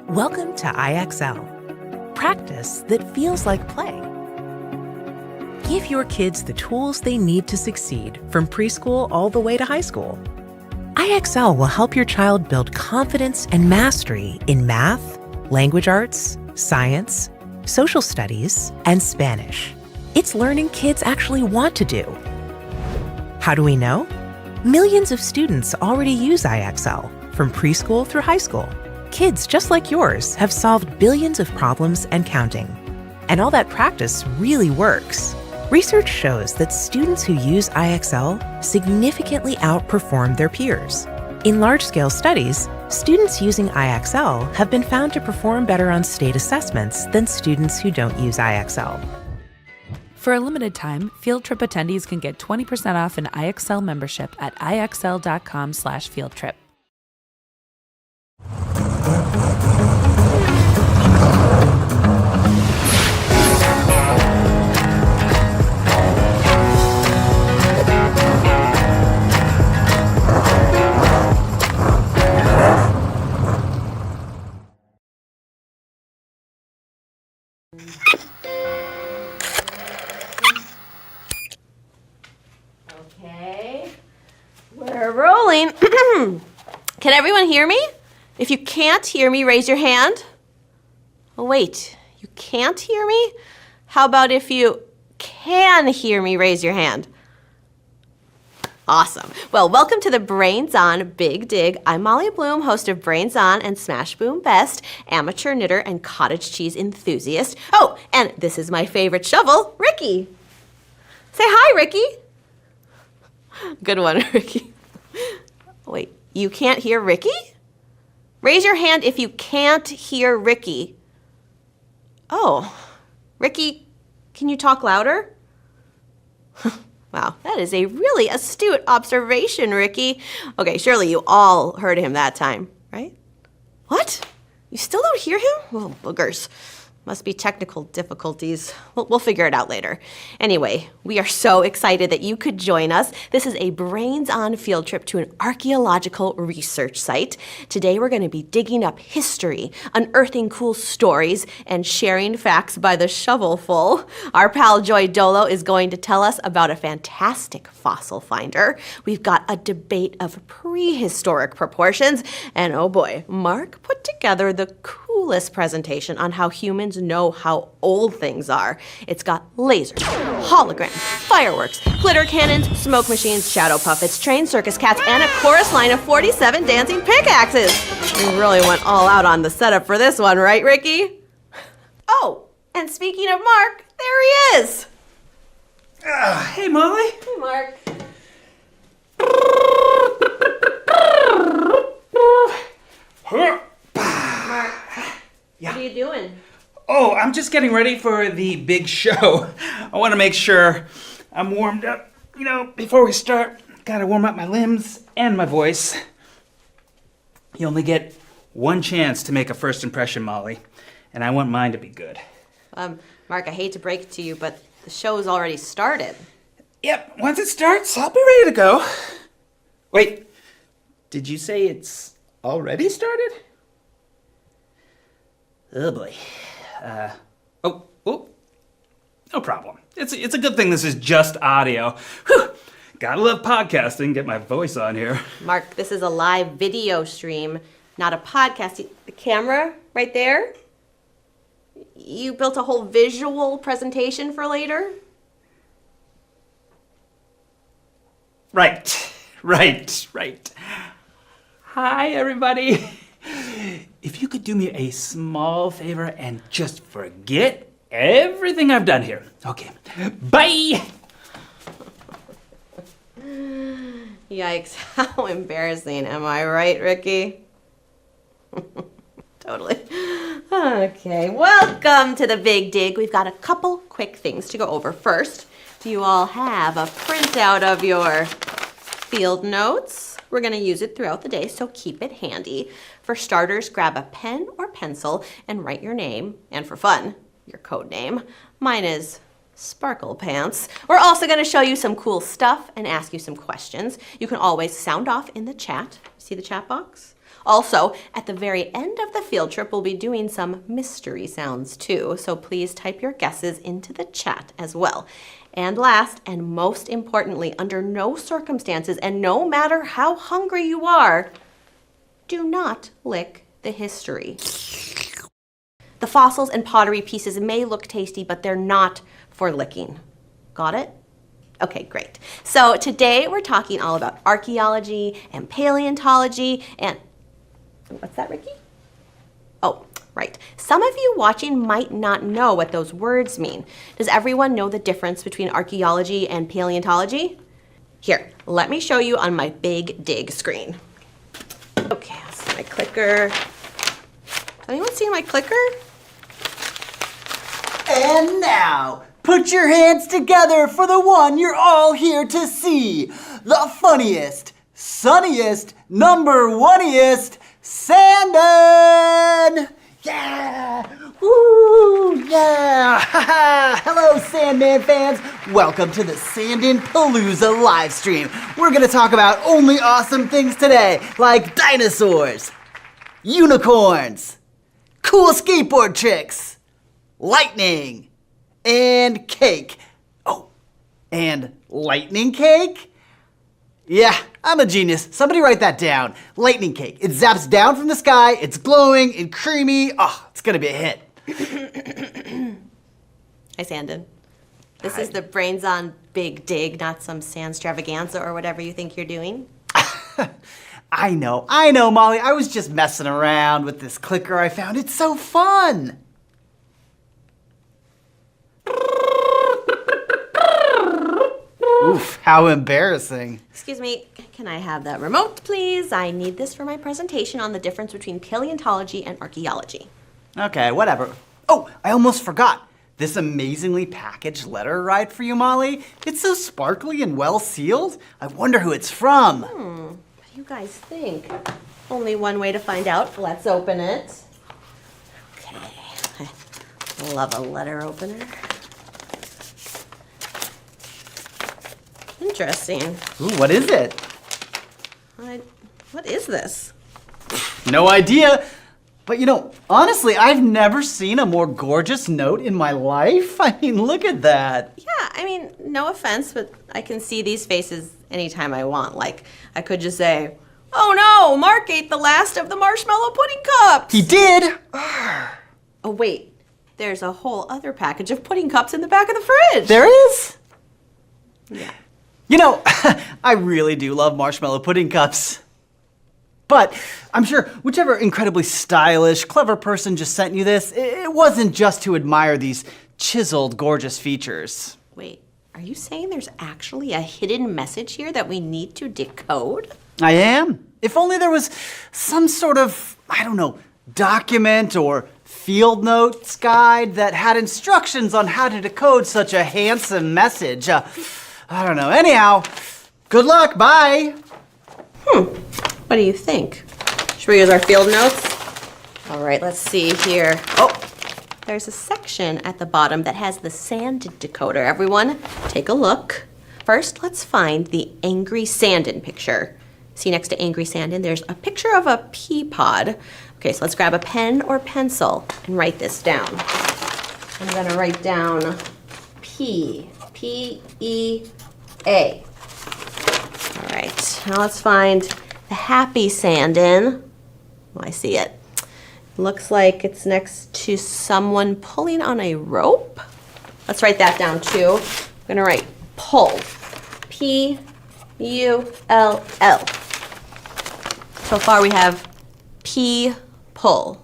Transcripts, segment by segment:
Welcome to IXL, practice that feels like play. Give your kids the tools they need to succeed from preschool all the way to high school. IXL will help your child build confidence and mastery in math, language arts, science, social studies, and Spanish. It's learning kids actually want to do. How do we know? Millions of students already use IXL, from preschool through high school. Kids just like yours have solved billions of problems and counting. And all that practice really works. Research shows that students who use IXL significantly outperform their peers. In large-scale studies, students using IXL have been found to perform better on state assessments than students who don't use IXL. For a limited time, field trip attendees can get 20% off an IXL membership at ixl.com/fieldtrip. Okay, we're rolling. Can everyone hear me? If you can't hear me, raise your hand. Oh, wait, you can't hear me? How about if you can hear me, raise your hand? Awesome. Well, welcome to the Brains On Big Dig. I'm Molly Bloom, host of Brains On and Smash Boom Best, amateur knitter and cottage cheese enthusiast. Oh, and this is my favorite shovel, Ricky. Say hi, Ricky. Good one, Ricky. Wait, you can't hear Ricky? Raise your hand if you can't hear Ricky. Oh, Ricky, can you talk louder? Wow, that is a really astute observation, Ricky. Okay, surely you all heard him that time, right? What? You still don't hear him? Well, boogers. Must be technical difficulties. We'll figure it out later. Anyway, we are so excited that you could join us. This is a Brains On field trip to an archaeological research site. Today we're going to be digging up history, unearthing cool stories, and sharing facts by the shovelful. Our pal Joy Dolo is going to tell us about a fantastic fossil finder. We've got a debate of prehistoric proportions, and oh boy, Marc put together the coolest presentation on how humans know how old things are. It's got lasers, holograms, fireworks, glitter cannons, smoke machines, shadow puppets, trained circus cats, and a chorus line of 47 dancing pickaxes. We really went all out on the setup for this one, right, Ricky? Oh, and speaking of Marc, there he is. Hey, Molly. Hey, Marc. Marc, Yeah. what are you doing? Oh, I'm just getting ready for the big show. I want to make sure I'm warmed up. You know, before we start, gotta warm up my limbs and my voice. You only get one chance to make a first impression, Molly, and I want mine to be good. Marc, I hate to break it to you, but the show's already started. Yep, once it starts, I'll be ready to go. Wait, did you say it's already started? Oh boy. No problem. It's a good thing this is just audio. Whew. Gotta love podcasting, get my voice on here. Marc, this is a live video stream, not a podcast. The camera right there? You built a whole visual presentation for later? Right. Hi, everybody. If you could do me a small favor and just forget everything I've done here. Okay. Bye! Yikes, how embarrassing. Am I right, Ricky? Totally. Okay, welcome to the Big Dig. We've got a couple quick things to go over. First, do you all have a printout of your field notes? We're going to use it throughout the day, so keep it handy. For starters, grab a pen or pencil and write your name, and for fun, your code name. Mine is Sparkle Pants. We're also going to show you some cool stuff and ask you some questions. You can always sound off in the chat. See the chat box? Also, at the very end of the field trip, we'll be doing some mystery sounds too, so please type your guesses into the chat as well. And last, and most importantly, under no circumstances and no matter how hungry you are, do not lick the history. The fossils and pottery pieces may look tasty, but they're not for licking. Got it? Okay, great. So today we're talking all about archaeology and paleontology and... What's that, Ricky? Oh, right. Some of you watching might not know what those words mean. Does everyone know the difference between archaeology and paleontology? Here, let me show you on my Big Dig screen. Okay, that's my clicker. Has anyone seen my clicker? And now, put your hands together for the one you're all here to see. The funniest, sunniest, number oneiest, Sanden! Yeah! Woo! Yeah! Hello, Sandman fans! Welcome to the Sanden Palooza live stream. We're gonna talk about only awesome things today, like dinosaurs, unicorns, cool skateboard tricks, lightning, and cake. Oh, and lightning cake? Yeah, I'm a genius. Somebody write that down. Lightning cake. It zaps down from the sky, it's glowing and creamy. Oh, it's gonna be a hit. Hi, Sanden. This is the Brains on Big Dig, not some sandstravaganza or whatever you think you're doing. I know, Molly. I was just messing around with this clicker I found. It's so fun. Oof, how embarrassing. Excuse me, can I have that remote, please? I need this for my presentation on the difference between paleontology and archaeology. Okay, whatever. Oh, I almost forgot. This amazingly packaged letter arrived for you, Molly. It's so sparkly and well sealed. I wonder who it's from. What do you guys think? Only one way to find out. Let's open it. Okay, I love a letter opener. Interesting. Ooh, what is it? What is this? No idea. But you know, honestly, I've never seen a more gorgeous note in my life. I mean, look at that. Yeah, I mean, no offense, but I can see these faces anytime I want. Like, I could just say, oh no, Marc ate the last of the marshmallow pudding cups. He did. Oh wait, there's a whole other package of pudding cups in the back of the fridge. There is? Yeah. You know, I really do love marshmallow pudding cups. But I'm sure whichever incredibly stylish, clever person just sent you this, it wasn't just to admire these chiseled, gorgeous features. Wait, are you saying there's actually a hidden message here that we need to decode? I am. If only there was some sort of, I don't know, document or field notes guide that had instructions on how to decode such a handsome message. I don't know. Anyhow, good luck. Bye. What do you think? Should we use our field notes? All right, let's see here. Oh, there's a section at the bottom that has the sand decoder. Everyone, take a look. First, let's find the angry Sanden picture. See next to Angry Sanden, there's a picture of a pea pod. Okay, so let's grab a pen or pencil and write this down. I'm gonna write down P, P-E-A. All right, now let's find the happy Sanden. Oh, I see it. Looks like it's next to someone pulling on a rope. Let's write that down too. I'm gonna write pull, P-U-L-L. So far we have P, pull,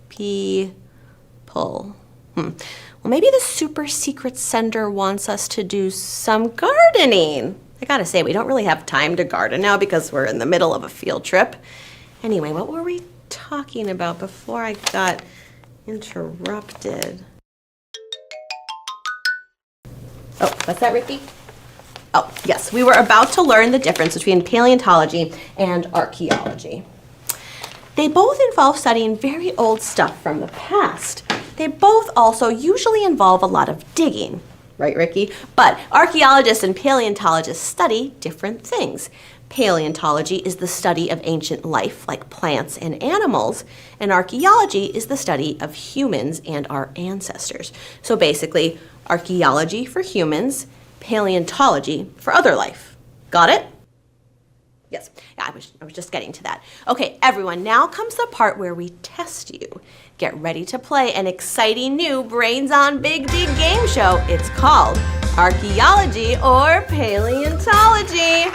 P, pull. Well, maybe the super secret sender wants us to do some gardening. I gotta say, we don't really have time to garden now because we're in the middle of a field trip. Anyway, what were we talking about before I got interrupted? Oh, what's that, Ricky? Oh, yes, we were about to learn the difference between paleontology and archaeology. They both involve studying very old stuff from the past. They both also usually involve a lot of digging, right, Ricky? But archaeologists and paleontologists study different things. Paleontology is the study of ancient life, like plants and animals, and archaeology is the study of humans and our ancestors. So basically, archaeology for humans, paleontology for other life. Got it? Yes, yeah, I was just getting to that. Okay, everyone, now comes the part where we test you. Get ready to play an exciting new Brains on Big Dig game show. It's called Archaeology or Paleontology.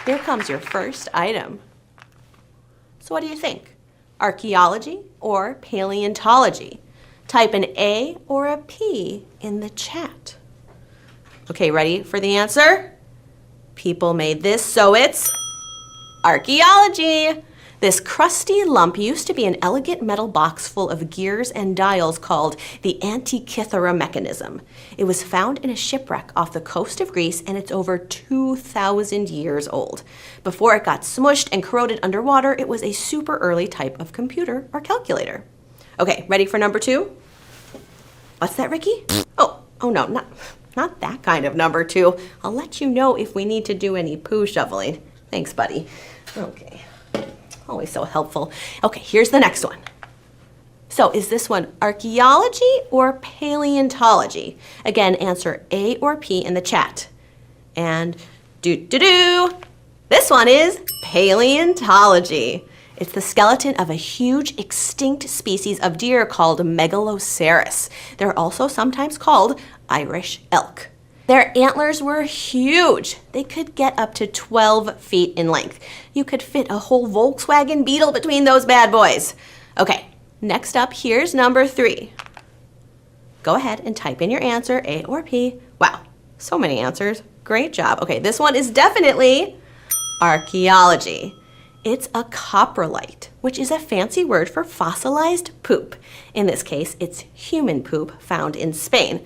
Here comes your first item. So what do you think? Archaeology or paleontology? Type an A or a P in the chat. Okay, ready for the answer? People made this, so it's archaeology. This crusty lump used to be an elegant metal box full of gears and dials called the Antikythera mechanism. It was found in a shipwreck off the coast of Greece, and it's over 2,000 years old. Before it got smushed and corroded underwater, it was a super early type of computer or calculator. Okay, ready for number 2? What's that, Ricky? Oh no, not that kind of number 2. I'll let you know if we need to do any poo shoveling. Thanks, buddy. Okay. Always so helpful. Okay, here's the next one. So is this one archaeology or paleontology? Again, answer A or P in the chat. And this one is paleontology. It's the skeleton of a huge extinct species of deer called Megaloceros. They're also sometimes called Irish elk. Their antlers were huge. They could get up to 12 feet in length. You could fit a whole Volkswagen Beetle between those bad boys. Okay, next up, here's number 3. Go ahead and type in your answer, A or P. Wow, so many answers. Great job. Okay, this one is definitely archaeology. It's a coprolite, which is a fancy word for fossilized poop. In this case, it's human poop found in Spain.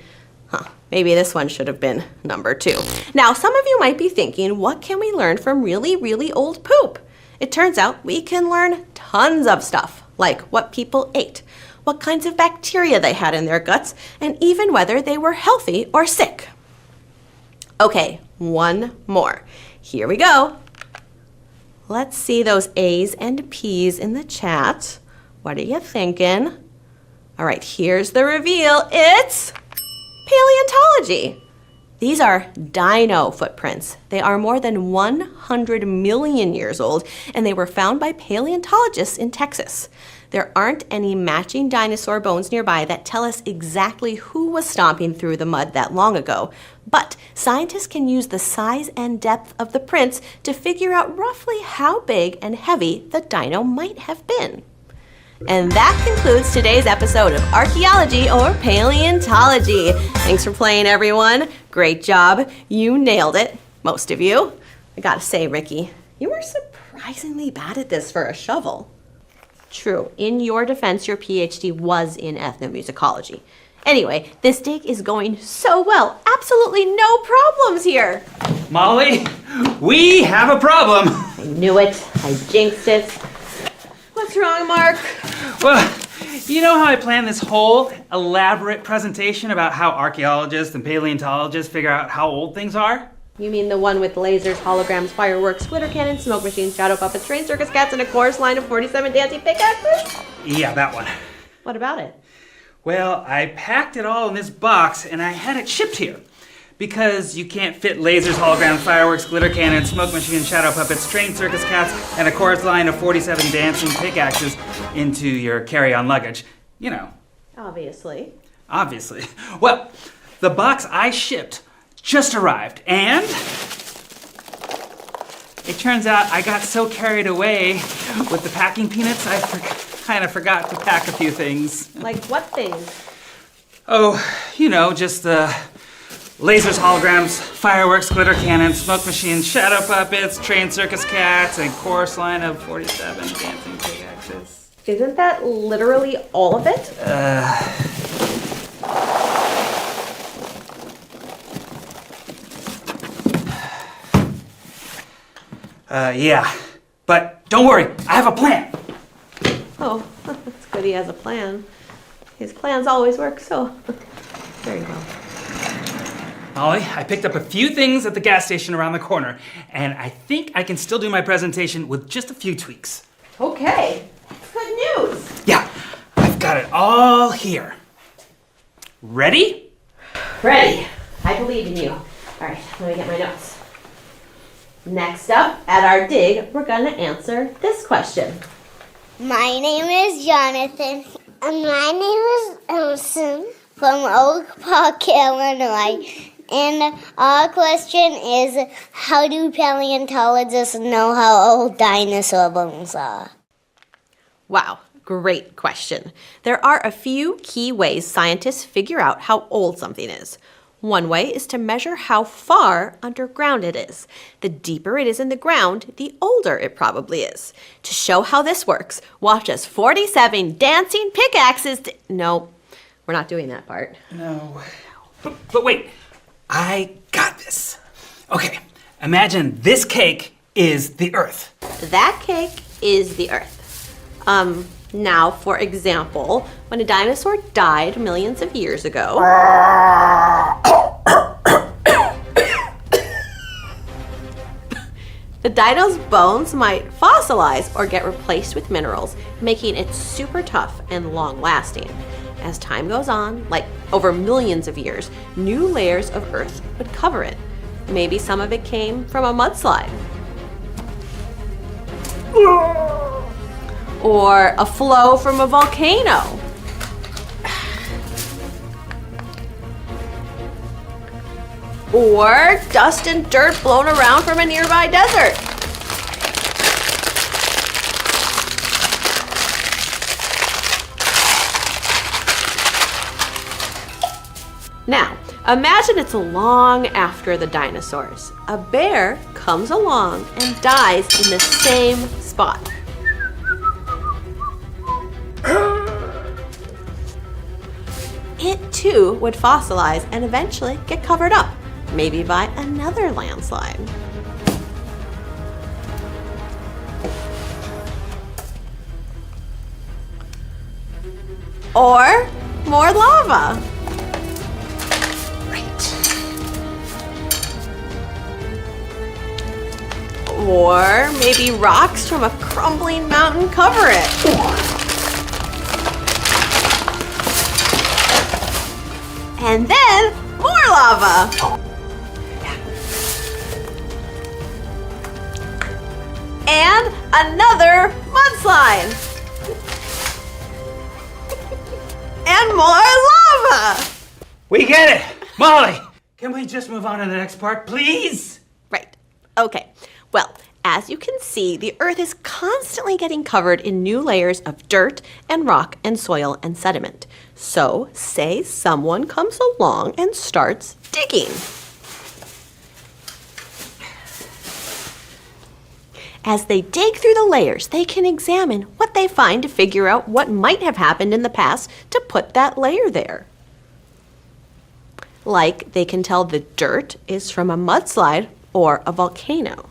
Maybe this one should have been number 2. Now, some of you might be thinking, what can we learn from really, really old poop? It turns out we can learn tons of stuff, like what people ate, what kinds of bacteria they had in their guts, and even whether they were healthy or sick. Okay, one more. Here we go. Let's see those A's and P's in the chat. What are you thinking? All right, here's the reveal. It's paleontology. These are dino footprints. They are more than 100 million years old, and they were found by paleontologists in Texas. There aren't any matching dinosaur bones nearby that tell us exactly who was stomping through the mud that long ago, but scientists can use the size and depth of the prints to figure out roughly how big and heavy the dino might have been. And that concludes today's episode of Archaeology or Paleontology. Thanks for playing, everyone. Great job. You nailed it, most of you. I gotta say, Ricky, you were surprisingly bad at this for a shovel. True, in your defense, your PhD was in ethnomusicology. Anyway, this dig is going so well. Absolutely no problems here. Molly, we have a problem. I knew it. I jinxed it. What's wrong, Marc? Well, you know how I planned this whole elaborate presentation about how archaeologists and paleontologists figure out how old things are? You mean the one with lasers, holograms, fireworks, glitter cannons, smoke machines, shadow puppets, trained circus cats, and a chorus line of 47 dancing pickaxes? Yeah, that one. What about it? Well, I packed it all in this box and I had it shipped here. Because you can't fit lasers, holograms, fireworks, glitter cannons, smoke machines, shadow puppets, trained circus cats, and a chorus line of 47 dancing pickaxes into your carry-on luggage. You know. Obviously. Obviously. Well, the box I shipped just arrived, and it turns out I got so carried away with the packing peanuts, I kind of forgot to pack a few things. Like what things? Oh, you know, just the lasers, holograms, fireworks, glitter cannons, smoke machines, shadow puppets, trained circus cats, and chorus line of 47 dancing pickaxes. Isn't that literally all of it? Yeah. But don't worry, I have a plan. Oh, it's good he has a plan. His plans always work so very well. Molly, I picked up a few things at the gas station around the corner, and I think I can still do my presentation with just a few tweaks. Okay, that's good news. Yeah, I've got it all here. Ready? Ready. I believe in you. All right, let me get my notes. Next up, at our dig, we're gonna answer this question. My name is Jonathan. And my name is Emerson from Oak Park, Illinois. And our question is, how do paleontologists know how old dinosaur bones are? Wow, great question. There are a few key ways scientists figure out how old something is. One way is to measure how far underground it is. The deeper it is in the ground, the older it probably is. To show how this works, watch as 47 dancing pickaxes. No, we're not doing that part. No. But wait, I got this. Okay, imagine this cake is the Earth. That cake is the Earth. Now, for example, when a dinosaur died millions of years ago, the dino's bones might fossilize or get replaced with minerals, making it super tough and long-lasting. As time goes on, like over millions of years, new layers of Earth would cover it. Maybe some of it came from a mudslide. Or a flow from a volcano. Or dust and dirt blown around from a nearby desert. Now, imagine it's long after the dinosaurs. A bear comes along and dies in the same spot. It too would fossilize and eventually get covered up, maybe by another landslide. Or more lava. Or maybe rocks from a crumbling mountain cover it. And then more lava. And another mudslide. And more lava. We get it! Molly, can we just move on to the next part, please? Right. Okay. Well, as you can see, the Earth is constantly getting covered in new layers of dirt and rock and soil and sediment. So, say someone comes along and starts digging. As they dig through the layers, they can examine what they find to figure out what might have happened in the past to put that layer there. Like, they can tell the dirt is from a mudslide or a volcano.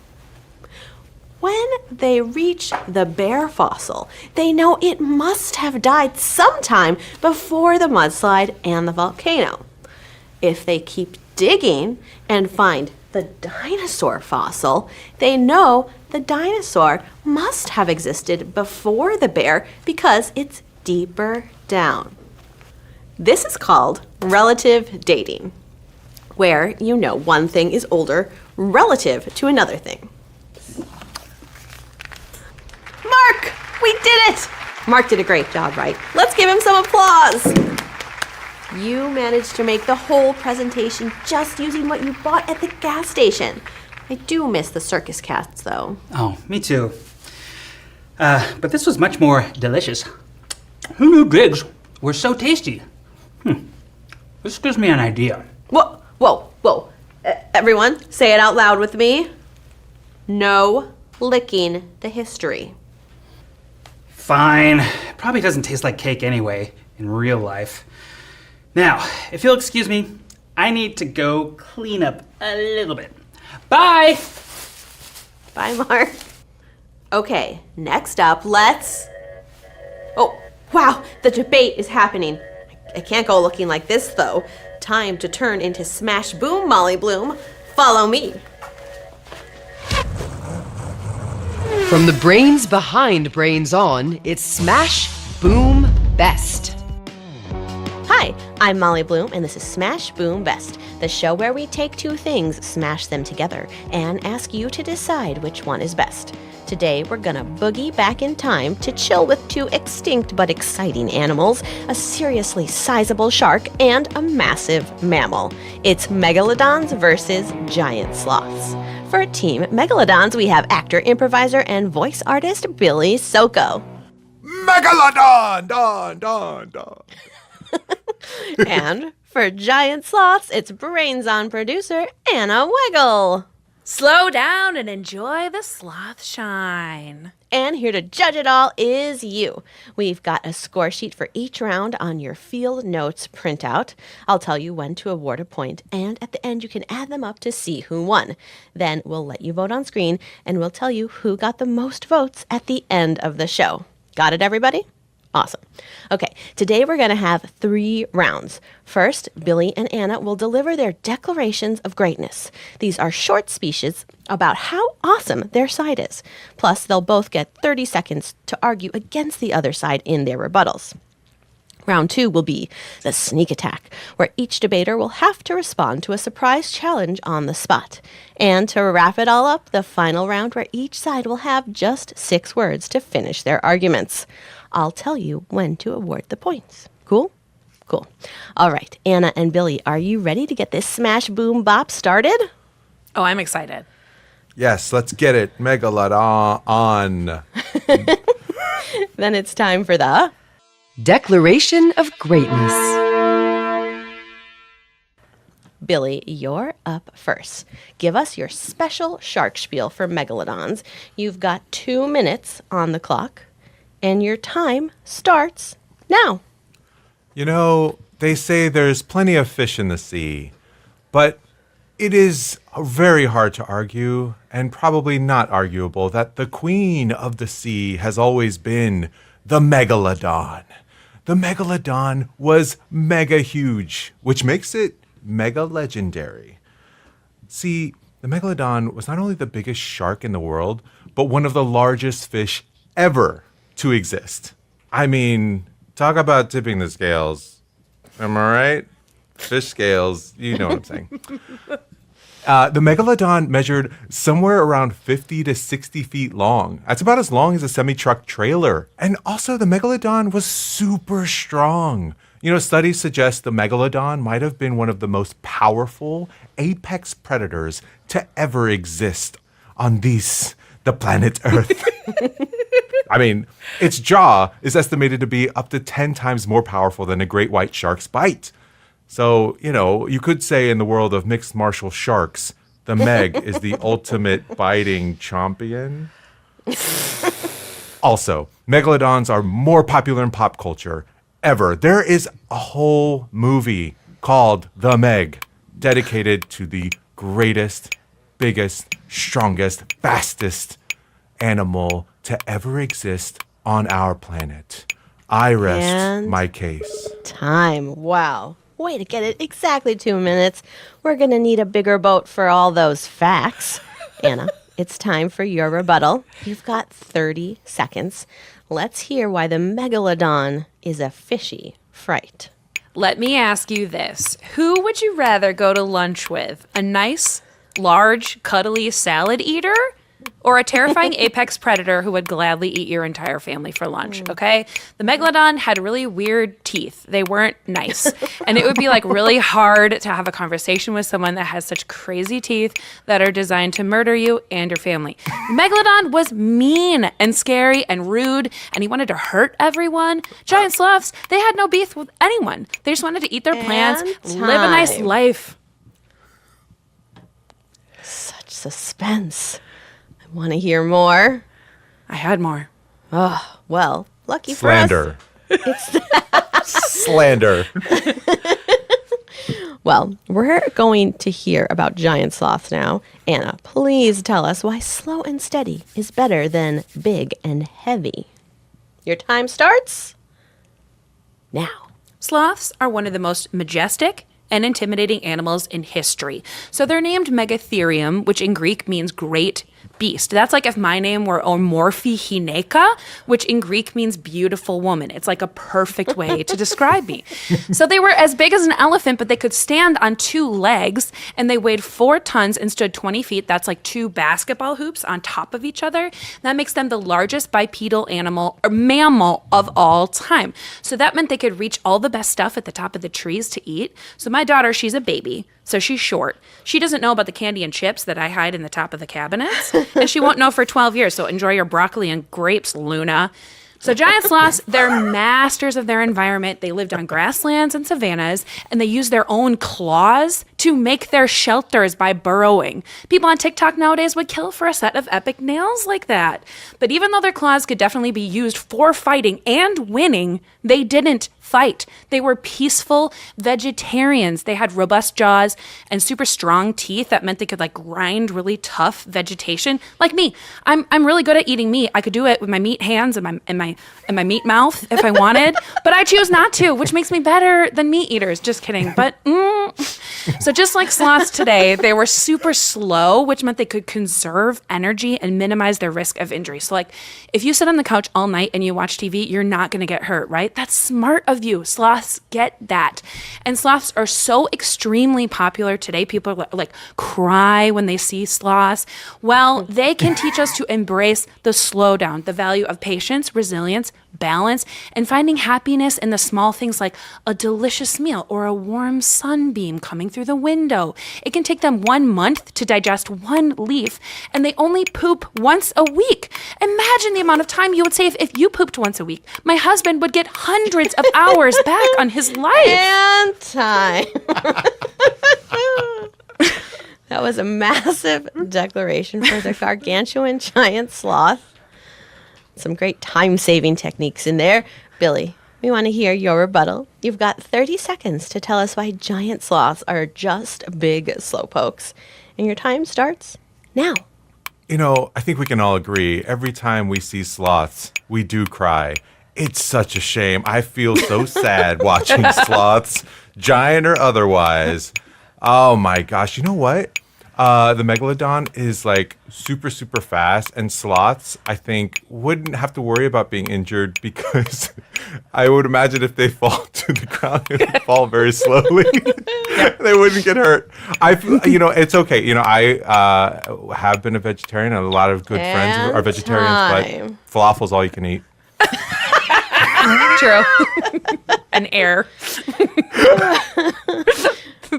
When they reach the bear fossil, they know it must have died sometime before the mudslide and the volcano. If they keep digging and find the dinosaur fossil, they know the dinosaur must have existed before the bear because it's deeper down. This is called relative dating, where you know one thing is older relative to another thing. Marc! We did it! Marc did a great job, right? Let's give him some applause! You managed to make the whole presentation just using what you bought at the gas station. I do miss the circus cats, though. Oh, me too. But this was much more delicious. Who knew Griggs were so tasty? This gives me an idea. Whoa, whoa, whoa. Everyone, say it out loud with me. No licking the history. Fine. Probably doesn't taste like cake anyway, in real life. Now, if you'll excuse me, I need to go clean up a little bit. Bye! Bye, Marc. Okay, next up, let's... Oh, wow, the debate is happening. I can't go looking like this, though. Time to turn into Smash Boom, Molly Bloom. Follow me. From the brains behind Brains On, it's Smash Boom Best. Hi, I'm Molly Bloom, and this is Smash Boom Best, the show where we take two things, smash them together, and ask you to decide which one is best. Today, we're gonna boogie back in time to chill with two extinct but exciting animals, a seriously sizable shark, and a massive mammal. It's megalodons versus giant sloths. For Team Megalodons, we have actor, improviser, and voice artist Billy Soko. Megalodon! Don, don, don. And for giant sloths, it's Brains On producer Anna Wiggle. Slow down and enjoy the sloth shine. And here to judge it all is you. We've got a score sheet for each round on your field notes printout. I'll tell you when to award a point, and at the end you can add them up to see who won. Then we'll let you vote on screen, and we'll tell you who got the most votes at the end of the show. Got it, everybody? Awesome. Okay, today we're going to have 3 rounds. First, Billy and Anna will deliver their declarations of greatness. These are short speeches about how awesome their side is. Plus, they'll both get 30 seconds to argue against the other side in their rebuttals. Round 2 will be the sneak attack, where each debater will have to respond to a surprise challenge on the spot. And to wrap it all up, the final round where each side will have just 6 words to finish their arguments. I'll tell you when to award the points. Cool? Cool. All right, Anna and Billy, are you ready to get this smash boom bop started? Oh, I'm excited. Yes, let's get it. Megalodon on. Then it's time for the... Declaration of Greatness. Billy, you're up first. Give us your special shark spiel for megalodons. You've got 2 minutes on the clock, and your time starts now. You know, they say there's plenty of fish in the sea, but it is very hard to argue, and probably not arguable, that the queen of the sea has always been the megalodon. The megalodon was mega huge, which makes it mega legendary. See, the megalodon was not only the biggest shark in the world, but one of the largest fish ever to exist. I mean, talk about tipping the scales. Am I right? Fish scales, you know what I'm saying. The megalodon measured somewhere around 50 to 60 feet long. That's about as long as a semi-truck trailer. And also, the megalodon was super strong. You know, studies suggest the megalodon might have been one of the most powerful apex predators to ever exist on the planet Earth. I mean, its jaw is estimated to be up to 10 times more powerful than a great white shark's bite. So, you know, you could say in the world of mixed martial sharks, the Meg is the ultimate biting champion. Also, megalodons are more popular in pop culture ever. There is a whole movie called The Meg, dedicated to the greatest, biggest, strongest, fastest animal to ever exist on our planet. I rest And my case. time. Wow. Way to get it exactly 2 minutes. We're going to need a bigger boat for all those facts. Anna, it's time for your rebuttal. You've got 30 seconds. Let's hear why the megalodon is a fishy fright. Let me ask you this. Who would you rather go to lunch with? A nice, large, cuddly salad eater? Or a terrifying apex predator who would gladly eat your entire family for lunch, okay? The megalodon had really weird teeth. They weren't nice. And it would be like really hard to have a conversation with someone that has such crazy teeth that are designed to murder you and your family. The megalodon was mean and scary and rude, and he wanted to hurt everyone. Giant sloths, they had no beef with anyone. They just wanted to eat their plants, live a nice life. Such suspense. Want to hear more? I had more. Oh, well, lucky for us. Slander. Slander. Well, we're going to hear about giant sloths now. Anna, please tell us why slow and steady is better than big and heavy. Your time starts now. Sloths are one of the most majestic and intimidating animals in history. So they're named Megatherium, which in Greek means great beast. That's like if my name were Omorphi Hineka, which in Greek means beautiful woman. It's like a perfect way to describe me. So they were as big as an elephant, but they could stand on 2 legs, and they weighed 4 tons and stood 20 feet. That's like 2 basketball hoops on top of each other. That makes them the largest bipedal animal or mammal of all time. So that meant they could reach all the best stuff at the top of the trees to eat. So my daughter, she's a baby, so she's short. She doesn't know about the candy and chips that I hide in the top of the cabinets, and she won't know for 12 years, so enjoy your broccoli and grapes, Luna. So giant sloths, they're masters of their environment. They lived on grasslands and savannas, and they use their own claws to make their shelters by burrowing. People on TikTok nowadays would kill for a set of epic nails like that. But even though their claws could definitely be used for fighting and winning, they didn't fight. They were peaceful vegetarians. They had robust jaws and super strong teeth that meant they could like grind really tough vegetation. Like me, I'm really good at eating meat. I could do it with my meat hands and my meat mouth if I wanted, but I choose not to, which makes me better than meat eaters. Just kidding. But so just like sloths today, they were super slow, which meant they could conserve energy and minimize their risk of injury. So like if you sit on the couch all night and you watch TV, you're not going to get hurt, right? That's smart of you. Sloths get that. And sloths are so extremely popular today. People like cry when they see sloths. Well, they can teach us to embrace the slowdown, the value of patience, resilience, balance, and finding happiness in the small things like a delicious meal or a warm sunbeam coming through the window. It can take them 1 month to digest 1 leaf, and they only poop once a week. Imagine the amount of time you would save if you pooped once a week. My husband would get hundreds of hours back on his life. And time. That was a massive declaration for the gargantuan giant sloth. Some great time-saving techniques in there. Billy, we want to hear your rebuttal. You've got 30 seconds to tell us why giant sloths are just big slowpokes. And your time starts now. You know, I think we can all agree, every time we see sloths, we do cry. It's such a shame. I feel so sad watching sloths, giant or otherwise. Oh my gosh, you know what? The megalodon is like super, super fast, and sloths, I think, wouldn't have to worry about being injured because I would imagine if they fall to the ground, they would fall very slowly. They wouldn't get hurt. It's okay. You know, I have been a vegetarian, and a lot of good friends are vegetarians, but falafel's all you can eat. True. An air.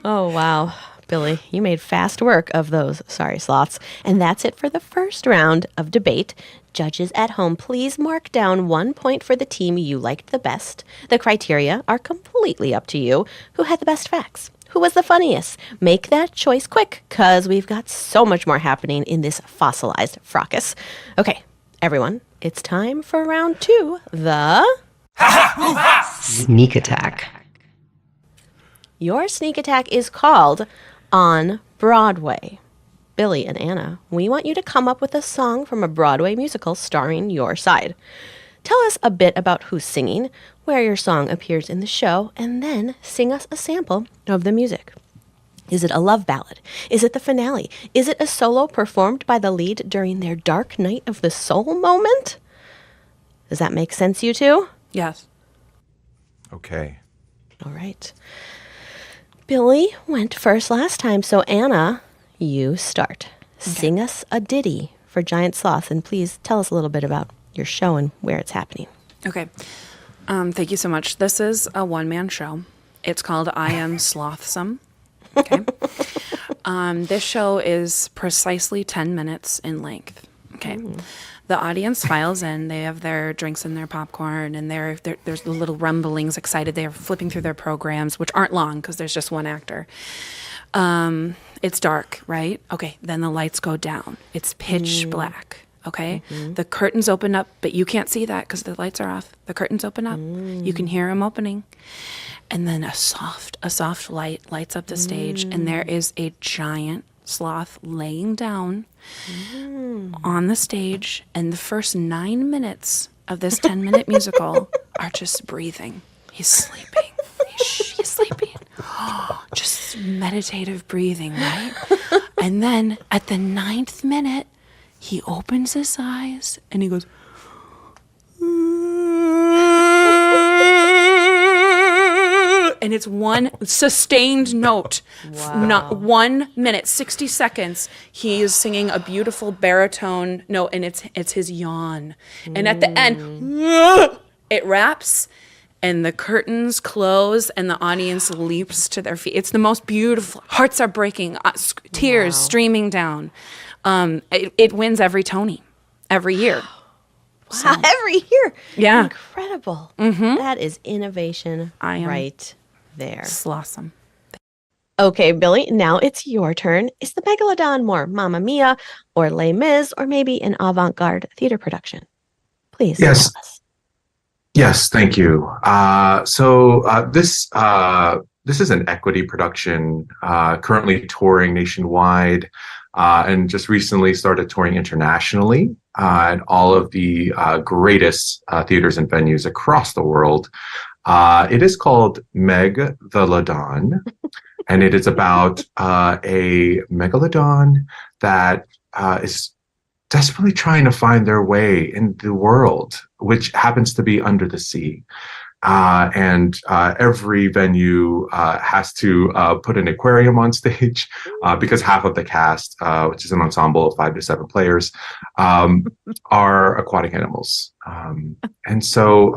Oh, wow. Billy, you made fast work of those sorry sloths. And that's it for the first round of debate. Judges at home, please mark down 1 point for the team you liked the best. The criteria are completely up to you. Who had the best facts? Who was the funniest? Make that choice quick, because we've got so much more happening in this fossilized fracas. Okay, everyone, it's time for round 2, the... Sneak attack. Your sneak attack is called On Broadway. Billy and Anna, we want you to come up with a song from a Broadway musical starring your side. Tell us a bit about who's singing, where your song appears in the show, and then sing us a sample of the music. Is it a love ballad? Is it the finale? Is it a solo performed by the lead during their dark night of the soul moment? Does that make sense, you two? Yes. Okay. All right. Billy went first last time, so Anna, you start. Sing us a ditty for Giant Sloth, and please tell us a little bit about your show and where it's happening. Okay. Thank you so much. This is a one-man show. It's called I Am Slothsome. Okay. This show is precisely 10 minutes in length. Okay. The audience files in. They have their drinks and their popcorn, and there's the little rumblings, excited. They're flipping through their programs, which aren't long because there's just one actor. It's dark, right? Okay. Then the lights go down. It's pitch black. Okay. The curtains open up, but you can't see that because the lights are off. The curtains open up. You can hear them opening. And then a soft light lights up the stage, and there is a giant sloth laying down on the stage. And the first 9 minutes of this 10-minute musical are just breathing. He's sleeping. He's sleeping. Just meditative breathing, right? And then at the 9th minute, he opens his eyes and he goes, and it's one sustained note. Not 1 minute, 60 seconds. He is singing a beautiful baritone note, and it's his yawn. And at the end, it wraps, and the curtains close, and the audience leaps to their feet. It's the most beautiful. Hearts are breaking, tears streaming down. It wins every Tony, every year. Wow, every year. Yeah. Incredible. That is innovation I am right there. Slothsome. Okay, Billy, now it's your turn. Is the Megalodon more Mamma Mia or Les Mis or maybe an avant-garde theater production? Please tell us. Yes, thank you. This is an equity production, currently touring nationwide, and just recently started touring internationally, and all of the greatest theaters and venues across the world. It is called Megalodon, and it is about a megalodon that is desperately trying to find their way in the world, which happens to be under the sea. And every venue has to put an aquarium on stage because half of the cast, which is an ensemble of 5 to 7 players, are aquatic animals. And so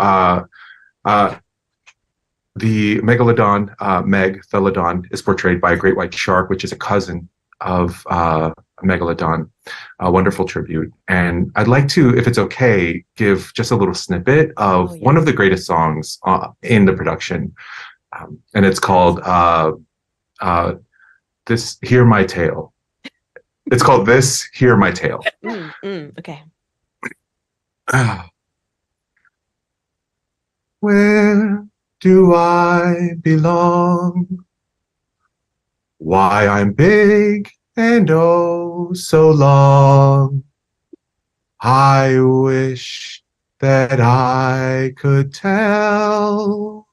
the megalodon, Megalodon, is portrayed by a great white shark, which is a cousin of Megalodon, a wonderful tribute. And I'd like to, if it's okay, give just a little snippet of one of the greatest songs in the production. And it's called This Hear My Tale. It's called This Hear My Tale. Okay. Where do I belong? Why I'm big and oh so long. I wish that I could tell.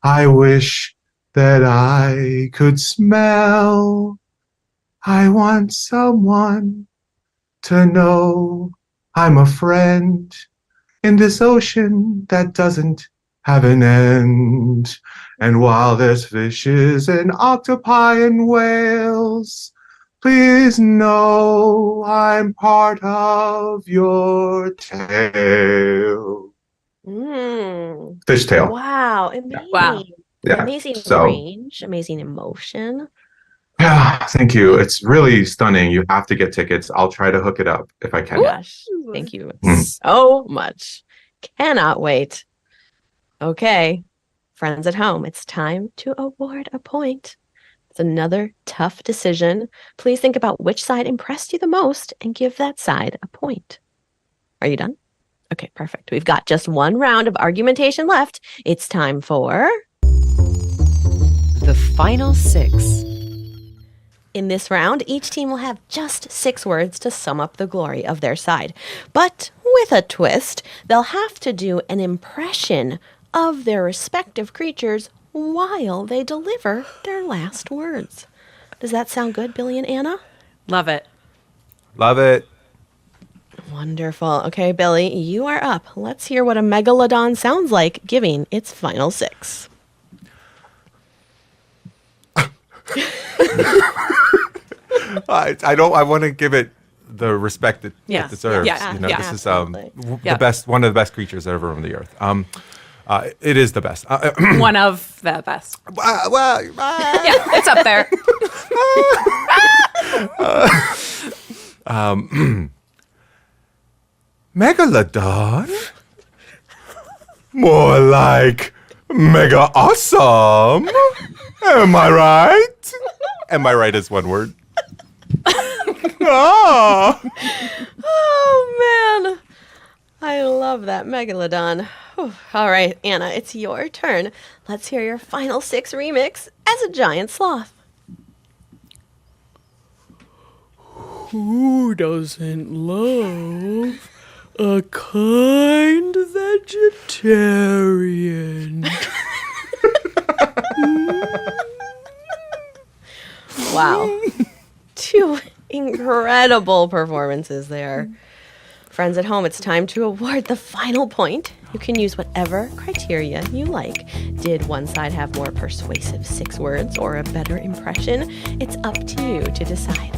I wish that I could smell. I want someone to know I'm a friend in this ocean that doesn't have an end. And while there's fishes and octopi and whales, please know I'm part of your tale. Fish tale. Wow, amazing. Wow. Yeah. Amazing So- range, amazing emotion. Yeah, thank you. It's really stunning. You have to get tickets. I'll try to hook it up if I can. Gosh, thank you so much. Cannot wait. Okay, friends at home, it's time to award a point. It's another tough decision. Please think about which side impressed you the most and give that side a point. Are you done? Okay, perfect. We've got just one round of argumentation left. It's time for... The final 6. In this round, each team will have just 6 words to sum up the glory of their side. But with a twist, they'll have to do an impression of their respective creatures while they deliver their last words. Does that sound good, Billy and Anna? Love it. Love it. Wonderful. Okay, Billy, you are up. Let's hear what a megalodon sounds like giving its final 6. I want to give it the respect it deserves. Yeah. Yeah. This is Absolutely. the best, one of the best creatures that ever roamed the earth. It is the best. One of the best. Well, Yeah, it's up there. Megalodon? More like mega awesome. Am I right? Am I right is one word. Ah. Oh, man. I love that megalodon. Whew. All right, Anna, it's your turn. Let's hear your final 6 remix as a giant sloth. Who doesn't love a kind vegetarian? Wow. 2 incredible performances there. Friends at home, it's time to award the final point. You can use whatever criteria you like. Did one side have more persuasive 6 words or a better impression? It's up to you to decide.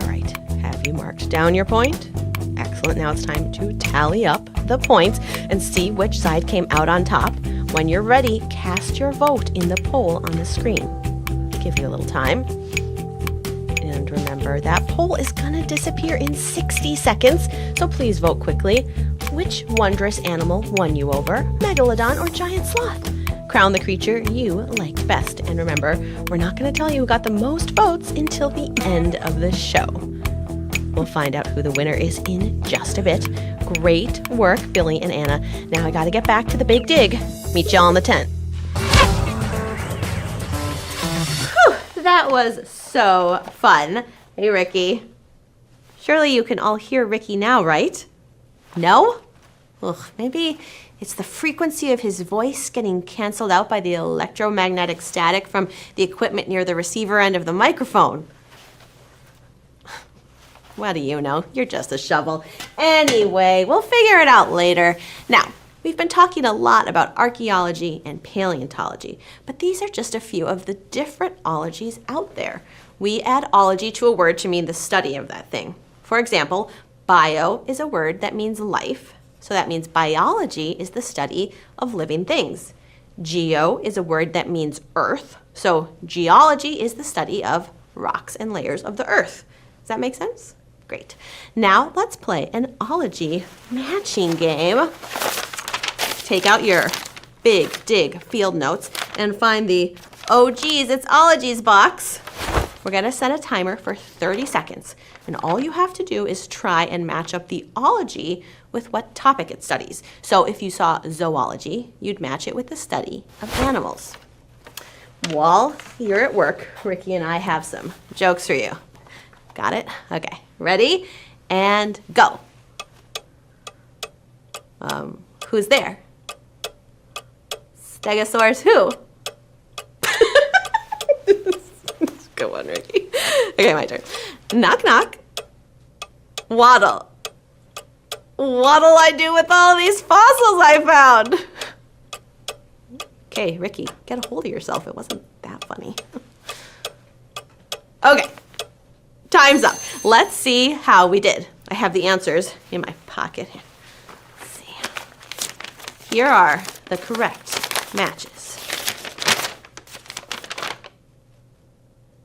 All right, have you marked down your point? Excellent. Now it's time to tally up the points and see which side came out on top. When you're ready, cast your vote in the poll on the screen. Give you a little time. And remember, that poll is going to disappear in 60 seconds, so please vote quickly. Which wondrous animal won you over, megalodon or giant sloth? Crown the creature you liked best. And remember, we're not going to tell you who got the most votes until the end of the show. We'll find out who the winner is in just a bit. Great work, Billy and Anna. Now I got to get back to the big dig. Meet y'all in the tent. That was so fun. Hey, Ricky. Surely you can all hear Ricky now, right? No? Ugh, maybe it's the frequency of his voice getting canceled out by the electromagnetic static from the equipment near the receiver end of the microphone. What do you know? You're just a shovel. Anyway, we'll figure it out later. Now, we've been talking a lot about archaeology and paleontology, but these are just a few of the different ologies out there. We add ology to a word to mean the study of that thing. For example, bio is a word that means life, so that means biology is the study of living things. Geo is a word that means earth, so geology is the study of rocks and layers of the earth. Does that make sense? Great. Now let's play an ology matching game. Take out your big dig field notes and find the oh geez, it's ologies box. We're going to set a timer for 30 seconds, and all you have to do is try and match up the ology with what topic it studies. So if you saw zoology, you'd match it with the study of animals. While you're at work, Ricky and I have some jokes for you. Got it? Okay. Ready? And go. Who's there? Stegosaurus who? Good one, Ricky. Okay, my turn. Knock, knock. Waddle. What'll I do with all these fossils I found? Okay, Ricky, get a hold of yourself. It wasn't that funny. Okay. Time's up. Let's see how we did. I have the answers in my pocket. Let's see. Here are the correct matches.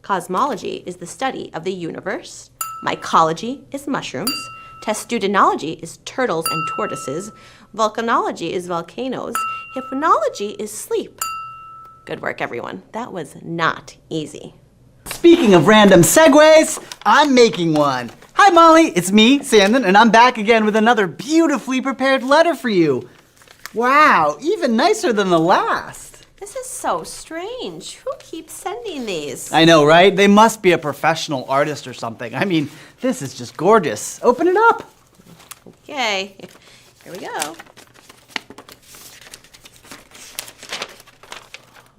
Cosmology is the study of the universe. Mycology is mushrooms. Testudinology is turtles and tortoises. Volcanology is volcanoes. Hypnology is sleep. Good work, everyone. That was not easy. Speaking of random segues, I'm making one. Hi, Molly. It's me, Sanden, and I'm back again with another beautifully prepared letter for you. Wow, even nicer than the last. This is so strange. Who keeps sending these? I know, right? They must be a professional artist or something. I mean, this is just gorgeous. Open it up. Okay, here we go.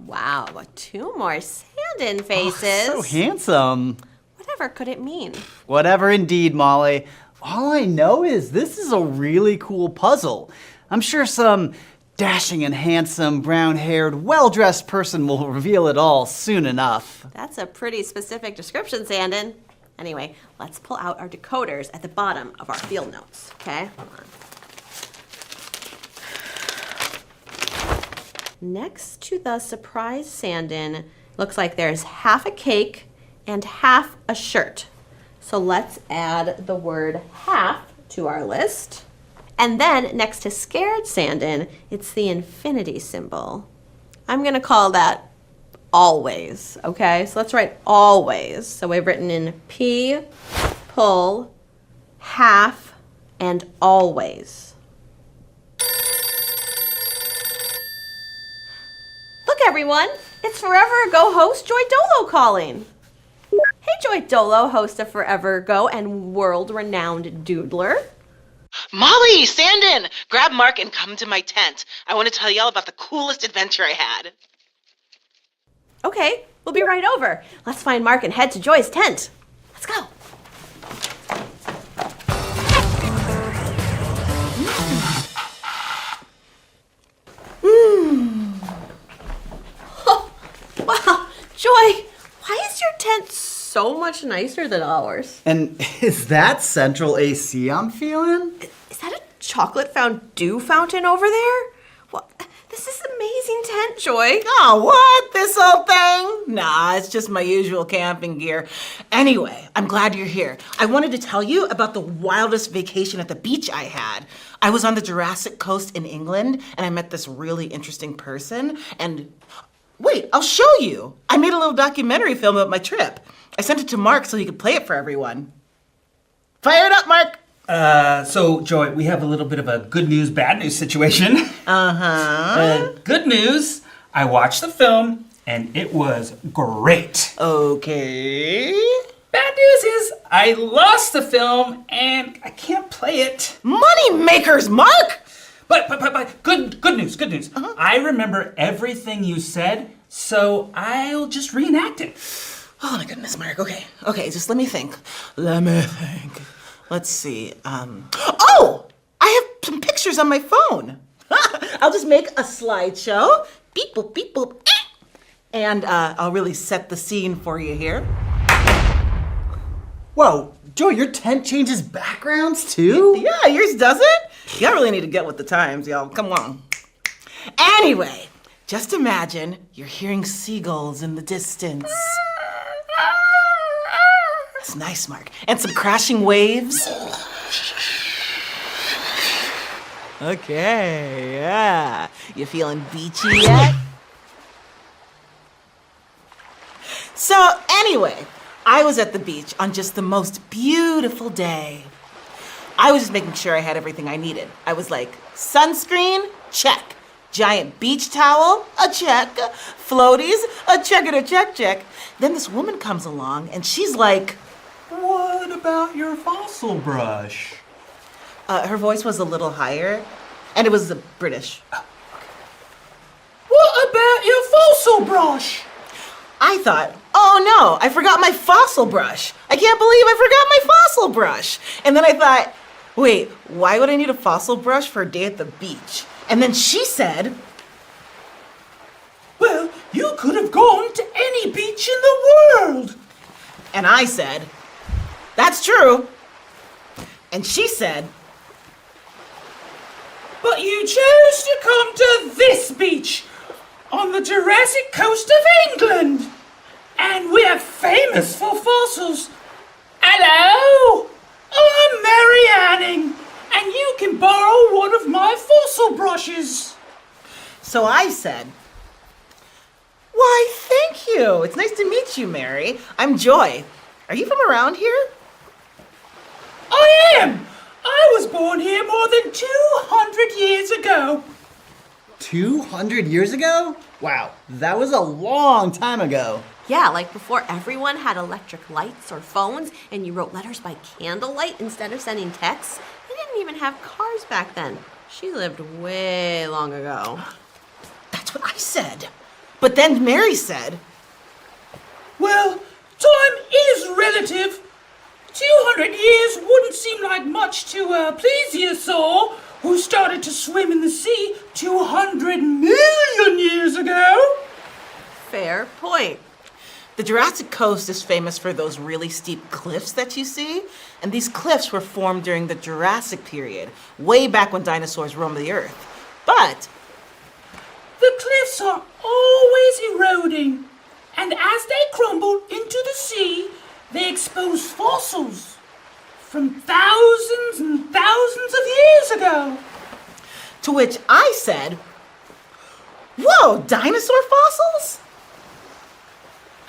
Wow, 2 more Sanden faces. So handsome. Whatever could it mean? Whatever indeed, Molly. All I know is this is a really cool puzzle. I'm sure some dashing and handsome, brown-haired, well-dressed person will reveal it all soon enough. That's a pretty specific description, Sanden. Anyway, let's pull out our decoders at the bottom of our field notes, okay? Hold on. Next to the surprise Sanden, looks like there's half a cake and half a shirt. So let's add the word half to our list. And then next to scared Sanden, it's the infinity symbol. I'm gonna call that always, okay? So let's write always. So we've written in P, pull, half, and always. Look everyone, it's Forever Ago host Joy Dolo calling. Hey Joy Dolo, host of Forever Ago and world-renowned doodler. Molly, Sanden, grab Marc and come to my tent. I want to tell y'all about the coolest adventure I had. Okay, we'll be right over. Let's find Marc and head to Joy's tent. Let's go. Oh, wow, Joy, why is your tent so much nicer than ours? And is that central AC I'm feeling? Is that a chocolate fondue fountain over there? Well, this is an amazing tent, Joy. Oh, what? This old thing? Nah, it's just my usual camping gear. Anyway, I'm glad you're here. I wanted to tell you about the wildest vacation at the beach I had. I was on the Jurassic coast in England, and I met this really interesting person, and wait, I'll show you. I made a little documentary film about my trip. I sent it to Marc so he could play it for everyone. Fire it up, Marc! So, Joy, we have a little bit of a good news, bad news situation. Good news, I watched the film, and it was great. Okay. Bad news is I lost the film, and I can't play it. Money makers, Marc! But good news. I remember everything you said, so I'll just reenact it. Oh my goodness, Marc. Okay, just let me think. Let's see. Oh! I have some pictures on my phone. I'll just make a slideshow. Beep boop, beep boop. And I'll really set the scene for you here. Whoa, Joy, your tent changes backgrounds too? Yeah, yours doesn't? Y'all really need to get with the times, y'all. Come on. Anyway, just imagine you're hearing seagulls in the distance. It's nice, Marc. And some crashing waves. Okay, yeah. You feeling beachy yet? So anyway, I was at the beach on just the most beautiful day. I was just making sure I had everything I needed. I was like, sunscreen, check. Giant beach towel, a check. Floaties, a check and a check. Then this woman comes along and she's like, What about your fossil brush? her voice was a little higher, and it was British. What about your fossil brush? I thought, oh no, I forgot my fossil brush. I can't believe I forgot my fossil brush. And then I thought, wait, why would I need a fossil brush for a day at the beach? And then she said, Well, you could have gone to any beach in the world. and I said, that's true. And she said, But you chose to come to this beach on the Jurassic coast of England. And we're famous for fossils. Hello, I'm Mary Anning, and you can borrow one of my fossil brushes. so I said, why, thank you. It's nice to meet you, Mary. I'm Joy. Are you from around here? I am. I was born here more than 200 years ago. 200 years ago? Wow, that was a long time ago. Yeah, like before everyone had electric lights or phones and you wrote letters by candlelight instead of sending texts. They didn't even have cars back then. She lived way long ago. That's what I said. But then Mary said, Well, time is relative. 200 years wouldn't seem like much to a plesiosaur who started to swim in the sea 200 million years ago. Fair point. the Jurassic coast is famous for those really steep cliffs that you see, and these cliffs were formed during the Jurassic period, way back when dinosaurs roamed the earth. But the cliffs are always eroding, and as they crumble into the sea, they expose fossils from thousands and thousands of years ago. to which I said, "Whoa, dinosaur fossils?"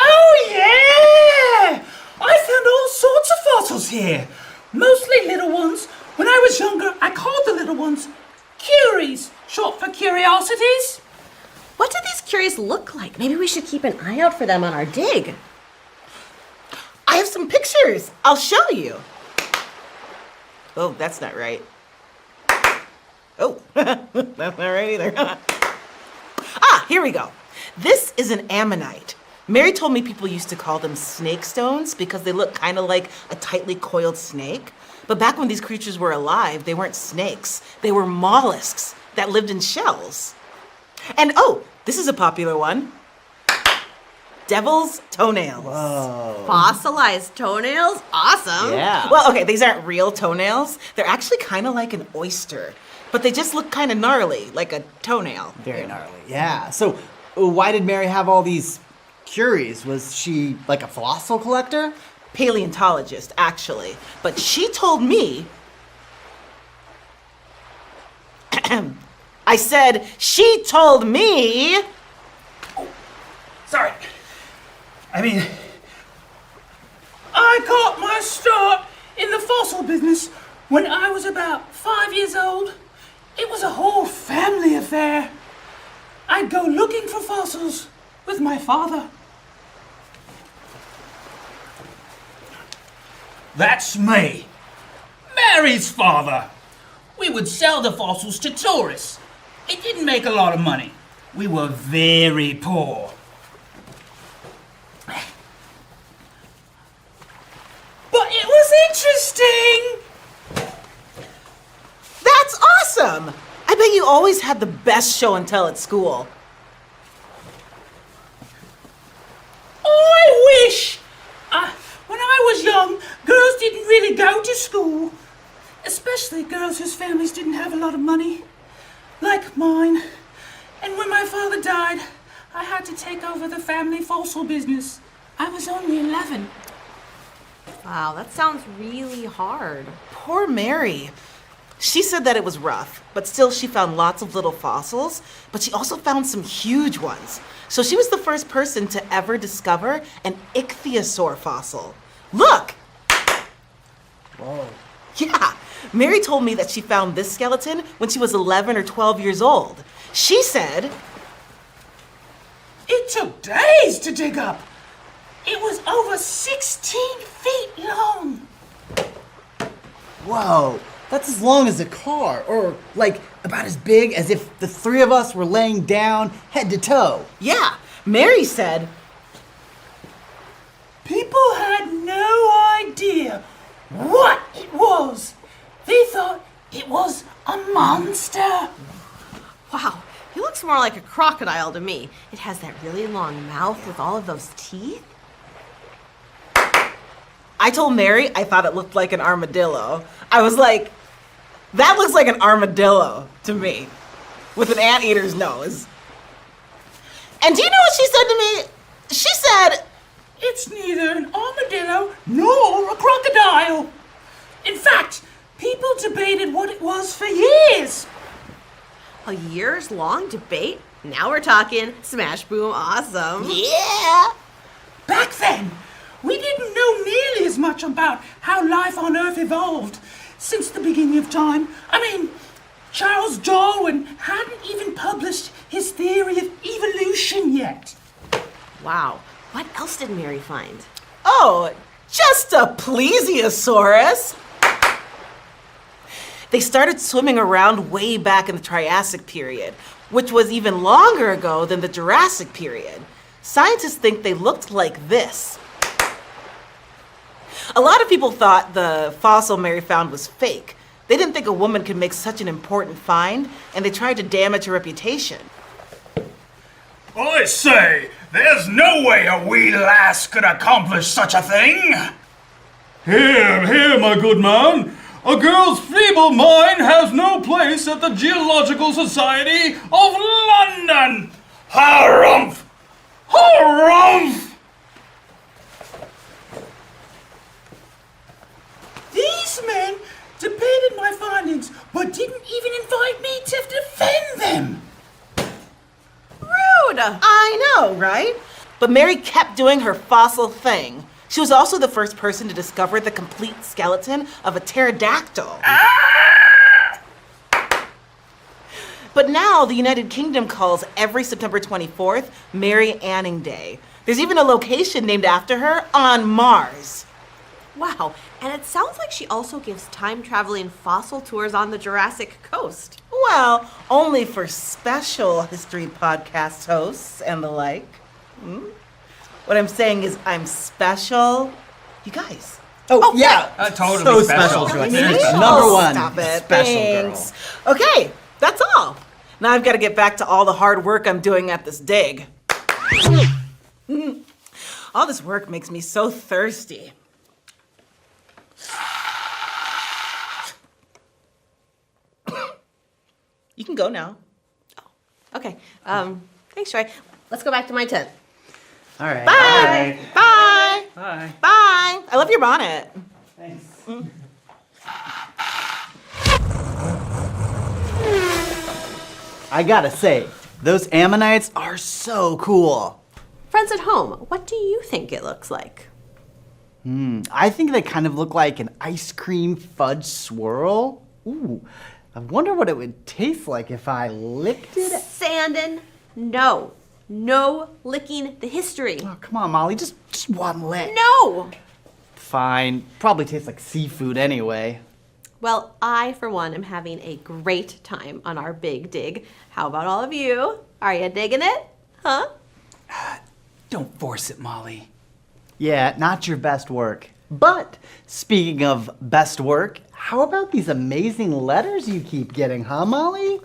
Oh yeah! I found all sorts of fossils here. Mostly little ones. When I was younger, I called the little ones Curies, short for curiosities. What do these curies look like? Maybe we should keep an eye out for them on our dig. I have some pictures. I'll show you. Oh, that's not right. Oh, that's not right either. Here we go. This is an ammonite. Mary told me people used to call them snake stones because they look kind of like a tightly coiled snake. But back when these creatures were alive, they weren't snakes. They were mollusks that lived in shells. And oh, this is a popular one. Devil's toenails. Fossilized toenails? Awesome. Yeah. Well, okay, these aren't real toenails. They're actually kind of like an oyster, but they just look kind of gnarly, like a toenail. Very gnarly. Yeah. So, why did Mary have all these curies? Was she like a fossil collector? Paleontologist, actually. But she told me. I said, she told me. Sorry. I got my start in the fossil business when I was about 5 years old. It was a whole family affair. I'd go looking for fossils with my father. That's me, Mary's father. We would sell the fossils to tourists. It didn't make a lot of money. We were very poor. But it was interesting. That's awesome! I bet you always had the best show and tell at school. I wish. When I was young, girls didn't really go to school. Especially girls whose families didn't have a lot of money. Like mine. And when my father died, I had to take over the family fossil business. I was only 11. Wow, that sounds really hard. Poor Mary. She said that it was rough, but still she found lots of little fossils, but she also found some huge ones. So she was the first person to ever discover an ichthyosaur fossil. Look! Whoa. Yeah, Mary told me that she found this skeleton when she was 11 or 12 years old. She said, It took days to dig up. It was over 16 feet long. Whoa. That's as long as a car, or like about as big as if the three of us were laying down head to toe. yeah, Mary said, People had no idea what it was. They thought it was a monster. Wow, he looks more like a crocodile to me. It has that really long mouth with all of those teeth. I told Mary I thought it looked like an armadillo. I was like, that looks like an armadillo to me, with an anteater's nose. And do you know what she said to me? She said, It's neither an armadillo nor a crocodile. In fact, people debated what it was for years. A years-long debate? Now we're talking smash boom awesome. yeah. Back then, we didn't know nearly as much about how life on Earth evolved since the beginning of time. Charles Darwin hadn't even published his theory of evolution yet. Wow, what else did Mary find? Oh, just a plesiosaurus. They started swimming around way back in the Triassic period. which was even longer ago than the Jurassic period. Scientists think they looked like this. A lot of people thought the fossil Mary found was fake. They didn't think a woman could make such an important find, and they tried to damage her reputation. I say, there's no way a wee lass could accomplish such a thing. Here, my good man. A girl's feeble mind has no place at the Geological Society of London. Harumph! Harumph! These men debated my findings, but didn't even invite me to defend them. Rude! I know, right? But Mary kept doing her fossil thing. She was also the first person to discover the complete skeleton of a pterodactyl. But now the United Kingdom calls every September 24th Mary Anning Day. There's even a location named after her on Mars. Wow, and it sounds like she also gives time-traveling fossil tours on the Jurassic coast. Well, only for special history podcast hosts and the like. What I'm saying is I'm special. You guys. Oh, yeah. Totally So special. special. Very special. Number one. Stop it. Special Thanks. girl. Okay, that's all. Now I've got to get back to all the hard work I'm doing at this dig. All this work makes me so thirsty. You can go now. Okay, thanks, Troy. Let's go back to my tent. All right. Bye. Bye. Bye. Bye. I love your bonnet. Thanks. I gotta say, those ammonites are so cool. Friends at home, what do you think it looks like? I think they kind of look like an ice cream fudge swirl. Ooh, I wonder what it would taste like if I licked it. Sanden, no. No licking the history. Oh, come on, Molly, just one lick. No! Fine, probably tastes like seafood anyway. Well, I, for one, am having a great time on our big dig. How about all of you? Are you digging it? Huh? Don't force it, Molly. Yeah, not your best work. But speaking of best work, how about these amazing letters you keep getting, huh, Molly?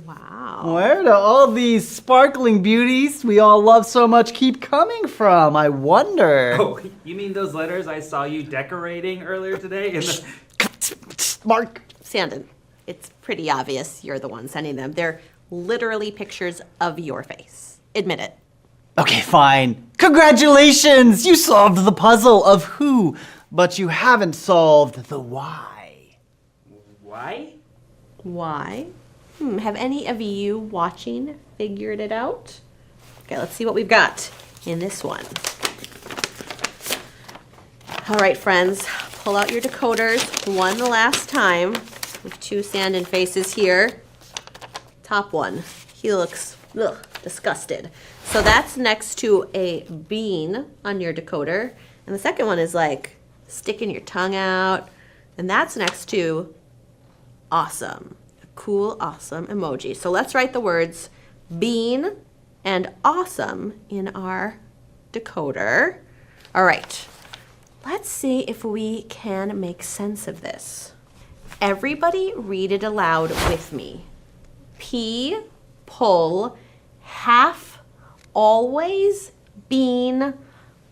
Wow. Where do all these sparkling beauties we all love so much keep coming from? I wonder. Oh, you mean those letters I saw you decorating earlier today? Marc. Sanden, it's pretty obvious you're the one sending them. They're literally pictures of your face. Admit it. Okay, fine. Congratulations! You solved the puzzle of who, but you haven't solved the why. Why? Why? Have any of you watching figured it out? Okay, let's see what we've got in this one. All right, friends, pull out your decoders one last time. With two Sanden faces here. Top one, he looks disgusted. So that's next to a bean on your decoder. And the second one is like sticking your tongue out. And that's next to awesome. A cool, awesome emoji. So let's write the words bean and awesome in our decoder. All right. Let's see if we can make sense of this. Everybody read it aloud with me. P, pull, half, always, bean,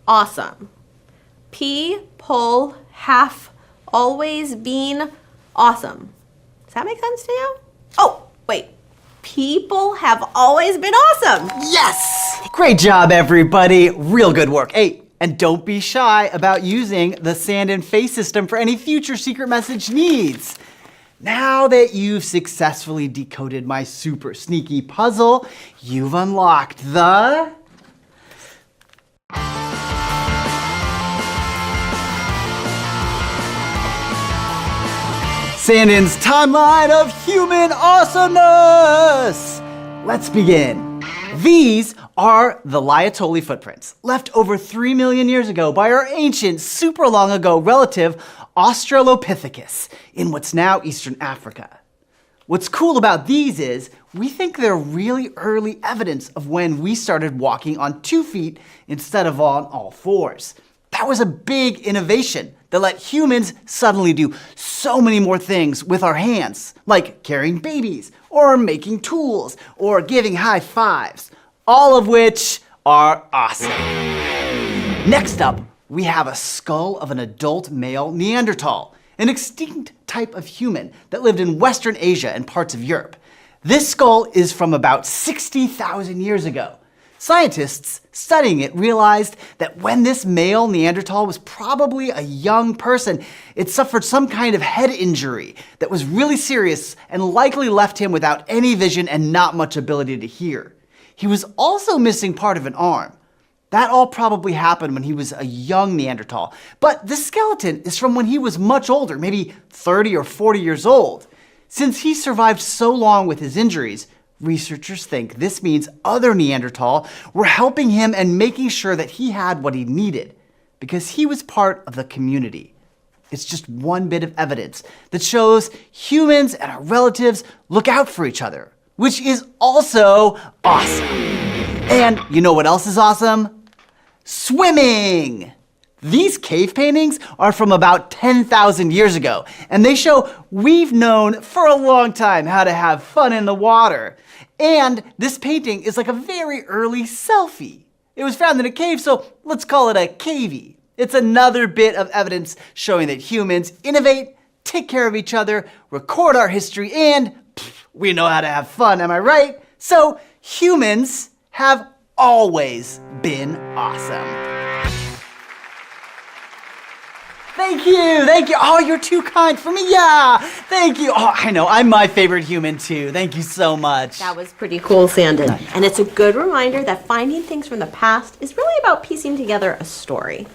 awesome. P, pull, half, always, bean, awesome. Does that make sense to you? Oh, wait. People have always been awesome. Yes! Great job, everybody. Real good work. Hey, and don't be shy about using the Sanden face system for any future secret message needs. Now that you've successfully decoded my super sneaky puzzle, you've unlocked the... Sanden's timeline of human awesomeness! Let's begin. These are the Laetoli footprints, left over 3 million years ago by our ancient, super long ago relative Australopithecus in what's now Eastern Africa. What's cool about these is we think they're really early evidence of when we started walking on 2 feet instead of on all fours. That was a big innovation that let humans suddenly do so many more things with our hands, like carrying babies, or making tools, or giving high fives, all of which are awesome. Next up, we have a skull of an adult male Neanderthal, an extinct type of human that lived in Western Asia and parts of Europe. This skull is from about 60,000 years ago. Scientists studying it realized that when this male Neanderthal was probably a young person, it suffered some kind of head injury that was really serious and likely left him without any vision and not much ability to hear. He was also missing part of an arm. That all probably happened when he was a young Neanderthal, but the skeleton is from when he was much older, maybe 30 or 40 years old. Since he survived so long with his injuries, researchers think this means other Neanderthal were helping him and making sure that he had what he needed, because he was part of the community. It's just one bit of evidence that shows humans and our relatives look out for each other, which is also awesome. And you know what else is awesome? Swimming! These cave paintings are from about 10,000 years ago, and they show we've known for a long time how to have fun in the water. And this painting is like a very early selfie. It was found in a cave, so let's call it a cavey. It's another bit of evidence showing that humans innovate, take care of each other, record our history, and we know how to have fun, am I right? So humans have always been awesome. Thank you. Oh, you're too kind for me. Yeah, thank you. Oh, I know, I'm my favorite human too. Thank you so much. That was pretty cool, Sanden. And it's a good reminder that finding things from the past is really about piecing together a story.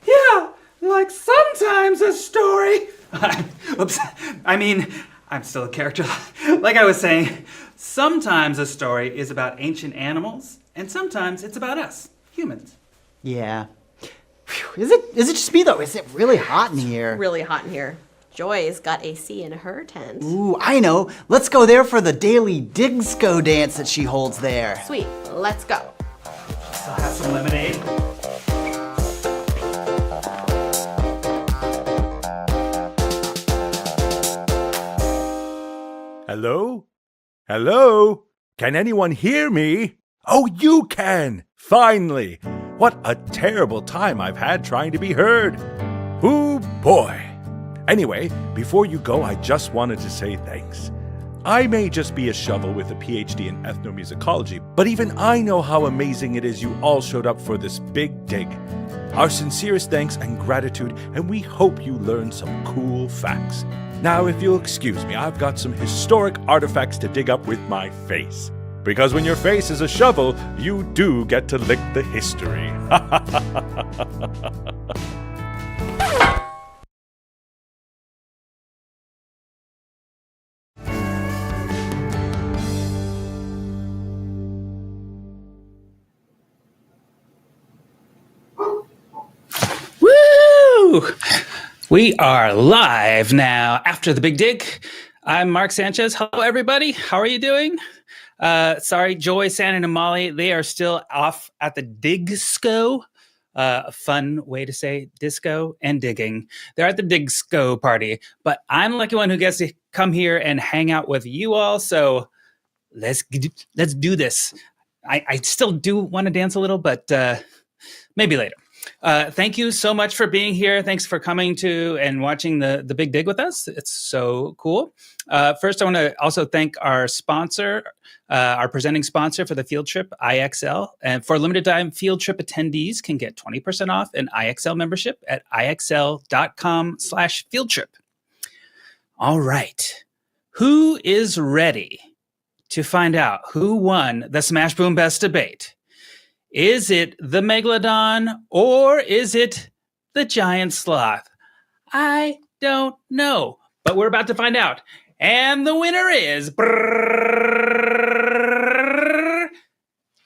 Yeah, like sometimes a story. Oops, I mean, I'm still a character. Like I was saying, sometimes a story is about ancient animals, and sometimes it's about us, humans. Yeah. Whew. Is it just me though? Is it really hot in here? Really hot in here. Joy's got AC in her tent. Ooh, I know. Let's go there for the daily Digsco dance that she holds there. Sweet, let's go. Still have some lemonade. Hello? Hello? Can anyone hear me? Oh, you can! Finally! What a terrible time I've had trying to be heard. Ooh, boy. Anyway, before you go, I just wanted to say thanks. I may just be a shovel with a PhD in ethnomusicology, but even I know how amazing it is you all showed up for this big dig. Our sincerest thanks and gratitude, and we hope you learned some cool facts. Now, if you'll excuse me, I've got some historic artifacts to dig up with my face. Because when your face is a shovel, you do get to lick the history. Woo! We are live now after the big dig. I'm Marc Sanchez. Hello, everybody. How are you doing? Sorry, Joy, Sanden, and Molly, they are still off at the Digsco. A fun way to say disco and digging. They're at the Digsco party, but I'm the lucky one who gets to come here and hang out with you all. So let's do this. I still do want to dance a little, but maybe later. Thank you so much for being here. Thanks for coming to and watching the Big Dig with us. It's so cool. First, I want to also thank our sponsor, our presenting sponsor for the field trip, IXL. And for a limited time, field trip attendees can get 20% off an IXL membership at ixl.com/fieldtrip. All right. Who is ready to find out who won the Smash Boom Best debate? Is it the Megalodon or is it the giant sloth? I don't know, but we're about to find out. And the winner is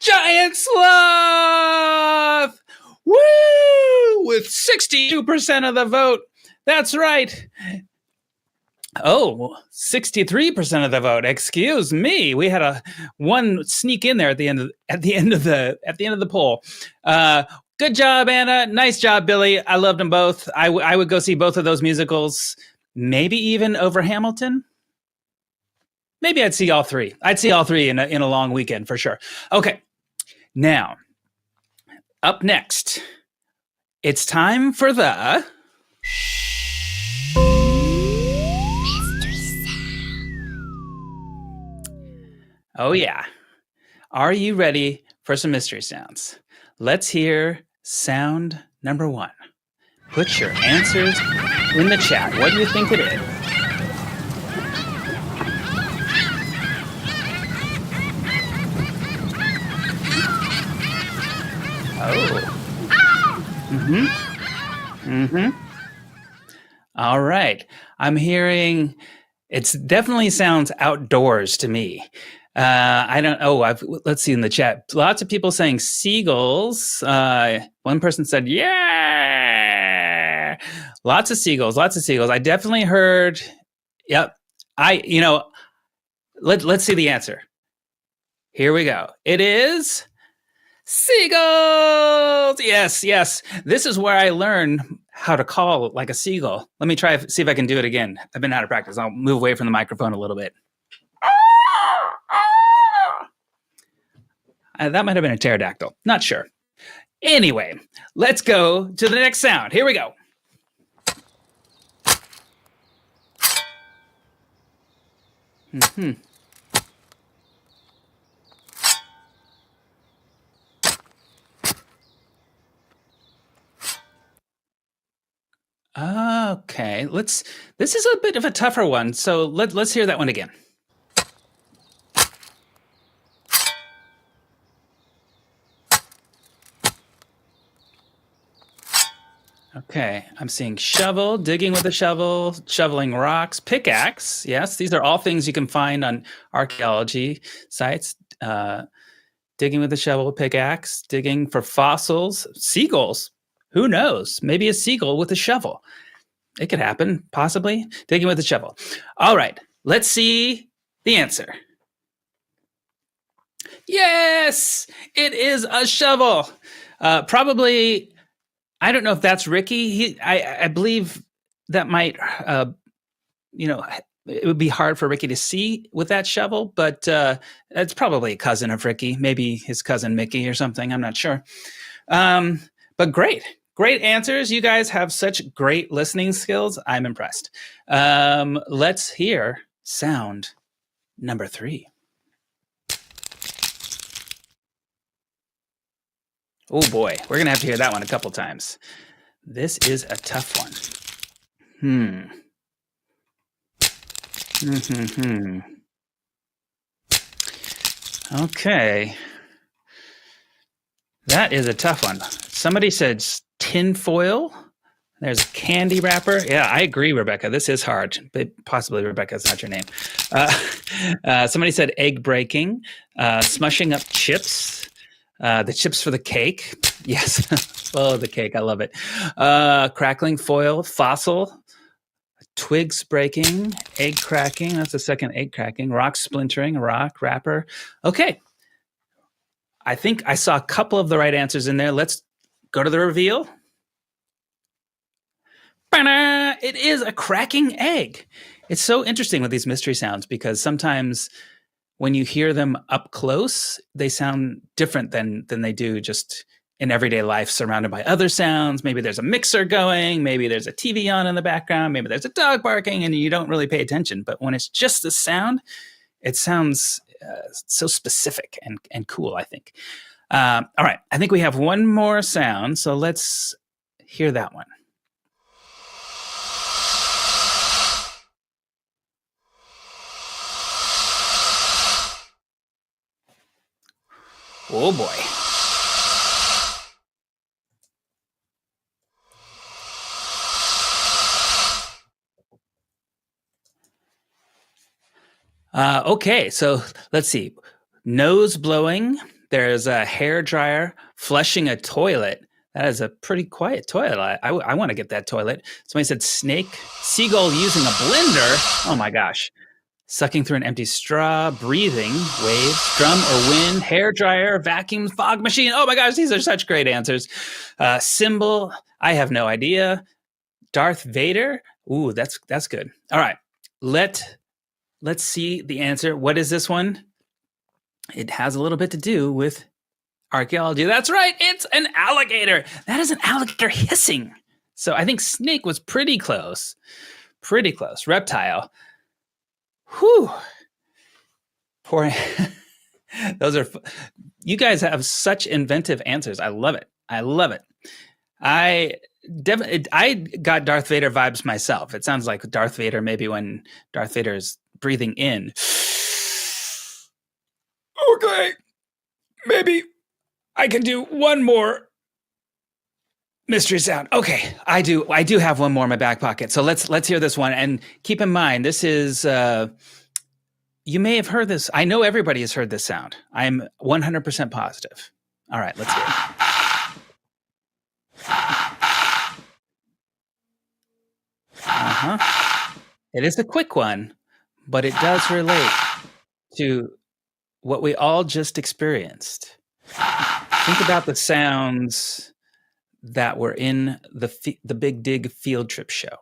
Giant Sloth! Woo! With 62% of the vote. That's right. Oh, 63% of the vote. Excuse me. We had a one sneak in there at the end of the poll. Good job, Anna. Nice job, Billy. I loved them both. I would go see both of those musicals, maybe even over Hamilton. Maybe I'd see all three. I'd see all three in a long weekend for sure. Okay. Now, up next, it's time for the Oh, yeah. Are you ready for some mystery sounds? Let's hear sound number 1. Put your answers in the chat. What do you think it is? Oh. All right. I'm hearing it definitely sounds outdoors to me. I don't. Let's see in the chat. Lots of people saying seagulls. One person said, "Yeah." Lots of seagulls. Lots of seagulls. I definitely heard. Yep. Let's see the answer. Here we go. It is seagulls. Yes. This is where I learn how to call like a seagull. Let me see if I can do it again. I've been out of practice. I'll move away from the microphone a little bit. That might have been a pterodactyl. Not sure. Anyway, let's go to the next sound. Here we go. Okay, this is a bit of a tougher one, so let's hear that one again. Okay, I'm seeing shovel, digging with a shovel, shoveling rocks, pickaxe. Yes, these are all things you can find on archaeology sites. Digging with a shovel, pickaxe, digging for fossils, seagulls. Who knows? Maybe a seagull with a shovel. It could happen, possibly. Digging with a shovel. All right, let's see the answer. Yes, it is a shovel. Probably, I don't know if that's Ricky. I believe that might, it would be hard for Ricky to see with that shovel, but it's probably a cousin of Ricky, maybe his cousin Mickey or something. I'm not sure. But great answers. You guys have such great listening skills. I'm impressed. Let's hear sound number 3. Oh boy, we're gonna have to hear that one a couple times. This is a tough one. Okay. That is a tough one. Somebody said tin foil. There's a candy wrapper. Yeah, I agree, Rebecca. This is hard, but possibly Rebecca is not your name. Somebody said egg breaking, smushing up chips, the chips for the cake. Yes. Oh, the cake. I love it. Crackling foil, fossil, twigs breaking, egg cracking. That's the second egg cracking. Rock splintering, rock wrapper. Okay. I think I saw a couple of the right answers in there. Let's go to the reveal. It is a cracking egg. It's so interesting with these mystery sounds because sometimes when you hear them up close, they sound different than they do just in everyday life surrounded by other sounds. Maybe there's a mixer going, maybe there's a TV on in the background, maybe there's a dog barking and you don't really pay attention. But when it's just the sound, it sounds so specific and cool, I think. All right, I think we have one more sound, so let's hear that one. Oh boy. Okay, so let's see. Nose blowing. There's a hair dryer, flushing a toilet. That is a pretty quiet toilet. I want to get that toilet. Somebody said snake, seagull using a blender. Oh my gosh. Sucking through an empty straw, breathing, waves, drum or wind, hair dryer, vacuum, fog machine. Oh my gosh, these are such great answers. Symbol, I have no idea. Darth Vader. Ooh, that's good. All right. Let's see the answer. What is this one? It has a little bit to do with archaeology. That's right. It's an alligator. That is an alligator hissing. So I think snake was pretty close. Pretty close. Reptile. Whew. Poor. Those are. You guys have such inventive answers. I love it. I love it. I got Darth Vader vibes myself. It sounds like Darth Vader maybe when Darth Vader is breathing in. Okay. Maybe I can do one more mystery sound. Okay, I do have one more in my back pocket. So let's hear this one. And keep in mind, this is you may have heard this. I know everybody has heard this sound. I'm 100% positive. All right, let's hear it. It is a quick one, but it does relate to what we all just experienced. Think about the sounds that were in the Big Dig field trip show.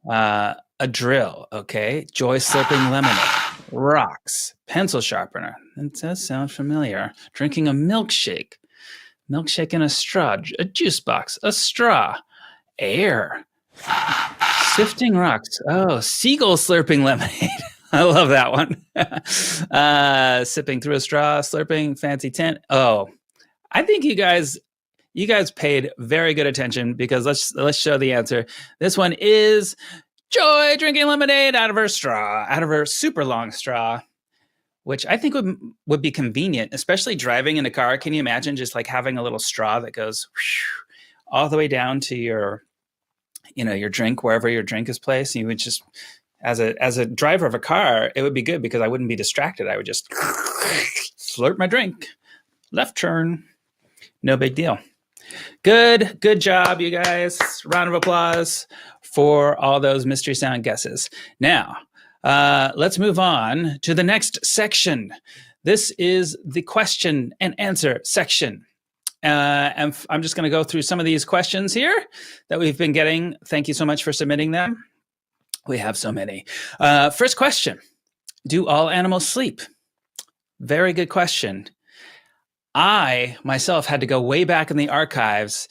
A drill, okay? Joy slurping lemonade, rocks, pencil sharpener. That does sound familiar. Drinking a milkshake in a straw, a juice box, a straw, air, sifting rocks. Oh, seagull slurping lemonade. I love that one. Sipping through a straw, slurping, fancy tent. Oh, I think you guys paid very good attention because let's show the answer. This one is Joy drinking lemonade out of her straw, out of her super long straw, which I think would be convenient, especially driving in a car. Can you imagine just like having a little straw that goes all the way down to your drink, wherever your drink is placed? You would just, as a driver of a car, it would be good because I wouldn't be distracted. I would just slurp my drink, left turn, no big deal. Good job, you guys. Round of applause for all those mystery sound guesses. Now, let's move on to the next section. This is the question and answer section. And I'm just going to go through some of these questions here that we've been getting. Thank you so much for submitting them. We have so many. First question, do all animals sleep? Very good question. I, myself, had to go way back in the archives,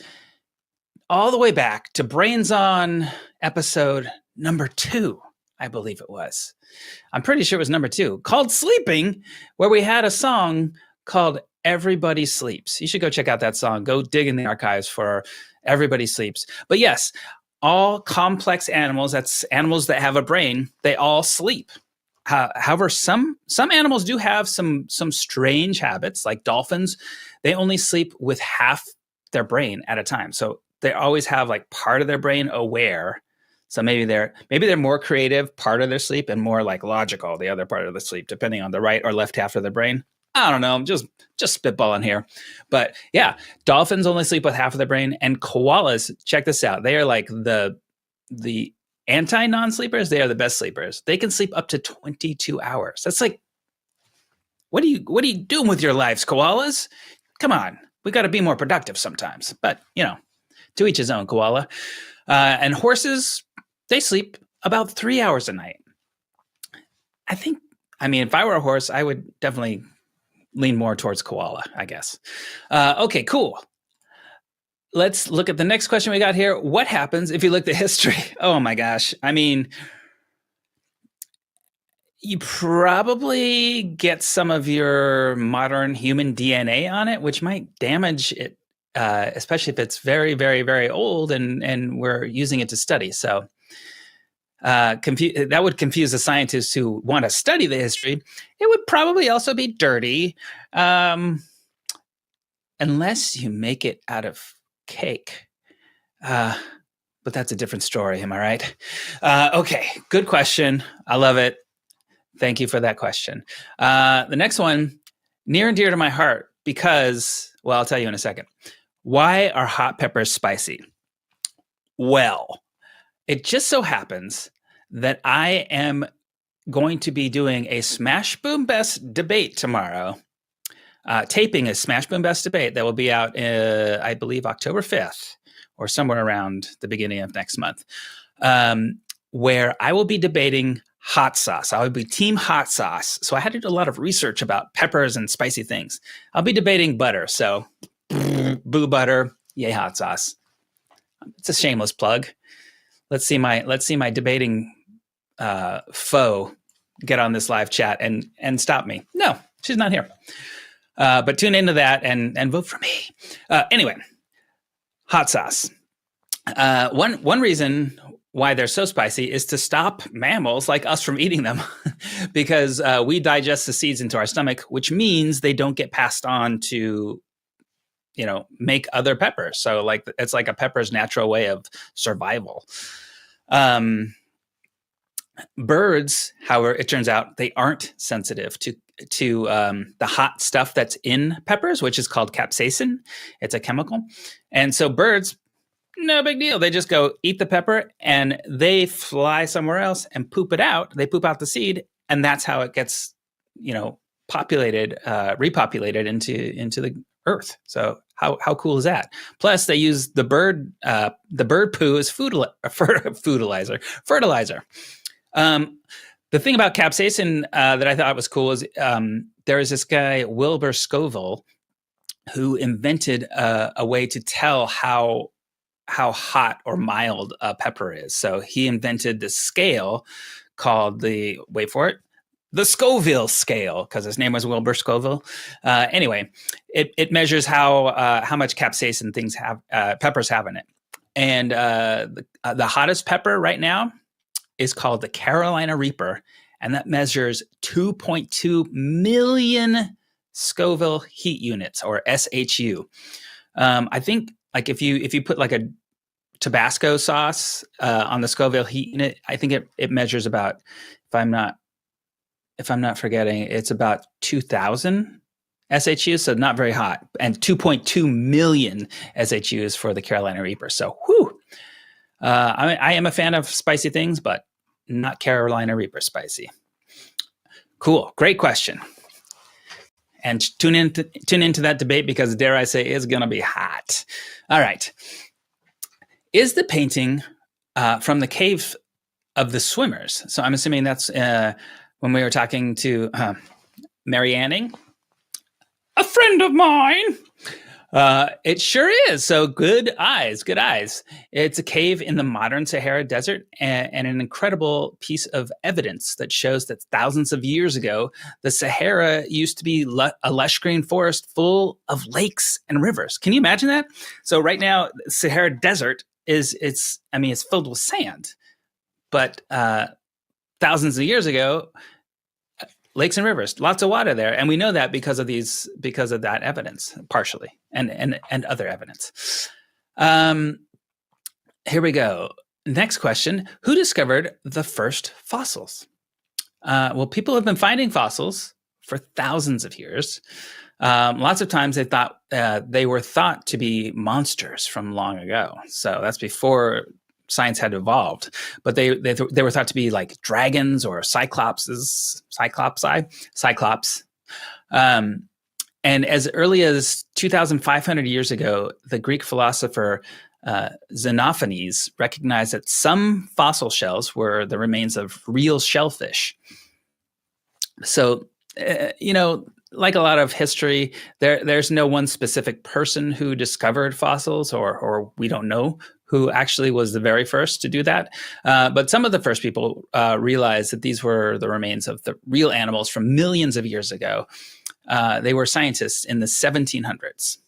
all the way back to Brains On episode number 2, I believe it was. I'm pretty sure it was number 2, called Sleeping, where we had a song called Everybody Sleeps. You should go check out that song. Go dig in the archives for Everybody Sleeps. But yes, all complex animals, that's animals that have a brain, they all sleep. However, some animals do have some strange habits, like dolphins. They only sleep with half their brain at a time. So they always have like part of their brain aware. So maybe they're more creative part of their sleep and more like logical the other part of the sleep, depending on the right or left half of their brain. I don't know, I'm just spitballing here. But yeah, dolphins only sleep with half of their brain, and koalas, check this out. They are like the anti-non-sleepers. They are the best sleepers. They can sleep up to 22 hours. That's like, what are you doing with your lives, koalas? Come on, we got to be more productive sometimes. But to each his own, koala. And horses, they sleep about 3 hours a night. If I were a horse, I would definitely lean more towards koala, I guess. Okay, cool. Let's look at the next question we got here. What happens if you look at history? Oh my gosh. You probably get some of your modern human DNA on it, which might damage it, especially if it's very, very, very old and we're using it to study. So that would confuse the scientists who want to study the history. It would probably also be dirty, unless you make it out of cake. But that's a different story, am I right? Okay, good question. I love it. Thank you for that question. The next one, near and dear to my heart, because, well, I'll tell you in a second. Why are hot peppers spicy? Well, it just so happens that I am going to be doing a Smash Boom Best debate tomorrow, taping a Smash Boom Best debate that will be out, I believe, October 5th or somewhere around the beginning of next month, where I will be debating hot sauce. I will be team hot sauce. So I had to do a lot of research about peppers and spicy things. I'll be debating butter. So boo butter, yay hot sauce. It's a shameless plug. Let's see my debating foe get on this live chat and stop me. No, she's not here. But tune into that and vote for me. Anyway, hot sauce. One reason why they're so spicy is to stop mammals like us from eating them, because we digest the seeds into our stomach, which means they don't get passed on to, make other peppers. So it's like a pepper's natural way of survival. Birds, however, it turns out they aren't sensitive to the hot stuff that's in peppers, which is called capsaicin. It's a chemical. And so birds, no big deal. They just go eat the pepper and they fly somewhere else and poop it out. They poop out the seed, and that's how it gets, repopulated into the earth. So how cool is that? Plus, they use the bird poo as fertilizer. The thing about capsaicin that I thought was cool is there is this guy, Wilbur Scoville, who invented a way to tell how hot or mild a pepper is. So he invented this scale called the Scoville scale, because his name was Wilbur Scoville. Anyway, it measures how much capsaicin peppers have in it. And the hottest pepper right now is called the Carolina Reaper, and that measures 2.2 million Scoville heat units, or SHU. I think if you put like a Tabasco sauce on the Scoville heat unit, I think it measures about, if I'm not forgetting, it's about 2,000 SHU, so not very hot, and 2.2 million SHUs for the Carolina Reaper. So, whew. I am a fan of spicy things, but not Carolina Reaper spicy. Cool. Great question. And tune into that debate, because, dare I say, it's going to be hot. All right. Is the painting from the Cave of the Swimmers? So I'm assuming that's when we were talking to Mary Anning, a friend of mine. It sure is. So good eyes. It's a cave in the modern Sahara Desert, and an incredible piece of evidence that shows that thousands of years ago, the Sahara used to be a lush green forest full of lakes and rivers. Can you imagine that? So right now, Sahara Desert it's filled with sand, but thousands of years ago, lakes and rivers, lots of water there, and we know that because of that evidence, partially, and other evidence. Here we go. Next question: who discovered the first fossils? Well, people have been finding fossils for thousands of years. Lots of times they were thought to be monsters from long ago. So that's before science had evolved, but they were thought to be like dragons or cyclops. And as early as 2,500 years ago, the Greek philosopher Xenophanes recognized that some fossil shells were the remains of real shellfish. So, like a lot of history, there's no one specific person who discovered fossils, or we don't know who actually was the very first to do that. But some of the first people realized that these were the remains of the real animals from millions of years ago. They were scientists in the 1700s.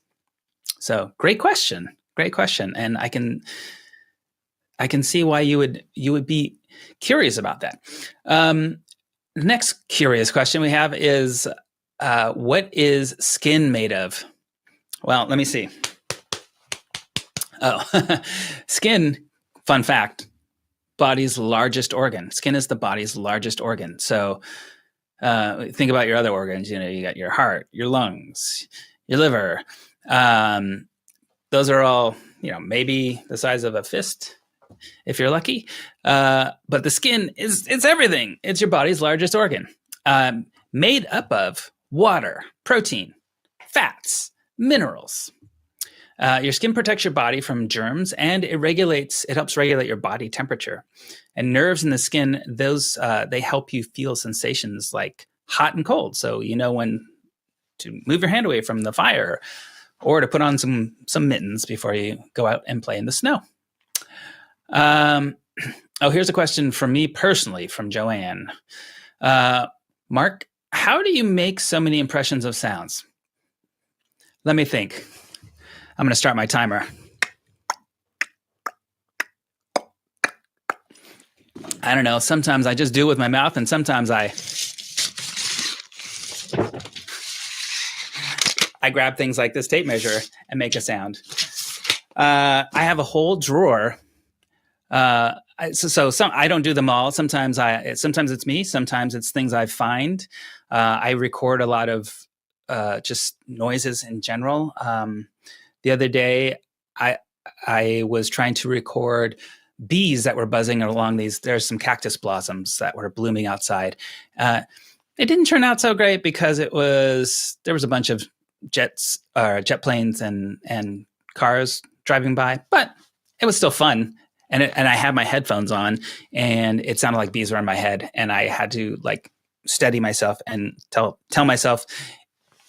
So great question. And I can see why you would be curious about that. Next curious question we have is, what is skin made of? Well, let me see. Oh, skin, fun fact, body's largest organ. Skin is the body's largest organ. So think about your other organs. You got your heart, your lungs, your liver. Those are all, maybe the size of a fist if you're lucky. But the skin it's everything. It's your body's largest organ, made up of water, protein, fats, minerals. Your skin protects your body from germs, and it helps regulate your body temperature. And nerves in the skin, those they help you feel sensations like hot and cold. So you know when to move your hand away from the fire, or to put on some mittens before you go out and play in the snow. Here's a question from me personally, from Joanne. Marc, how do you make so many impressions of sounds? Let me think. I'm going to start my timer. I don't know. Sometimes I just do it with my mouth, and sometimes I grab things like this tape measure and make a sound. I have a whole drawer. So I don't do them all. Sometimes it's me. Sometimes it's things I find. I record a lot of just noises in general. The other day, I was trying to record bees that were buzzing along there's some cactus blossoms that were blooming outside. It didn't turn out so great because there was a bunch of jet planes and cars driving by, but it was still fun. And I had my headphones on, and it sounded like bees were in my head, and I had to steady myself and tell myself,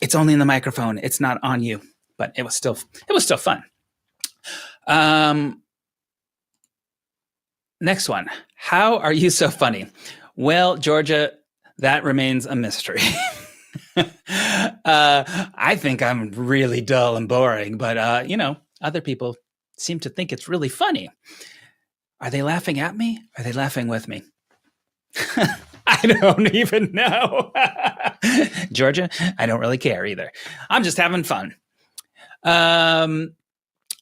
it's only in the microphone, it's not on you. But it was still fun. Next one. How are you so funny? Well, Georgia, that remains a mystery. I think I'm really dull and boring, but other people seem to think it's really funny. Are they laughing at me? Are they laughing with me? I don't even know. Georgia, I don't really care either. I'm just having fun.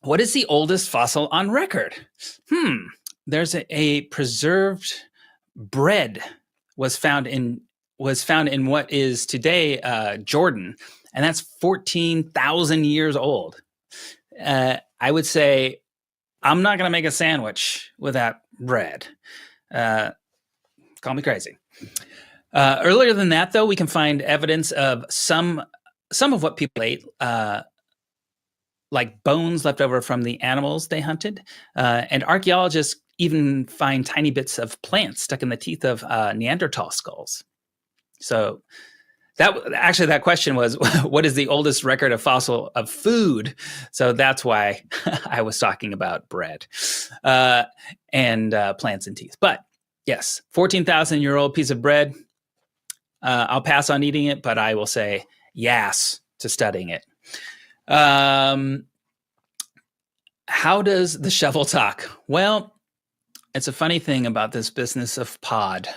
What is the oldest fossil on record? There's a preserved bread was found in what is today Jordan, and that's 14,000 years old. I would say I'm not going to make a sandwich with that bread. Call me crazy. Earlier than that, though, we can find evidence of some of what people ate, like bones left over from the animals they hunted. And archaeologists even find tiny bits of plants stuck in the teeth of Neanderthal skulls. So that question was, what is the oldest record of fossil of food? So that's why I was talking about bread and plants and teeth. But yes, 14,000-year-old piece of bread. I'll pass on eating it, but I will say yes to studying it. How does the shovel talk? Well, it's a funny thing about this business of pod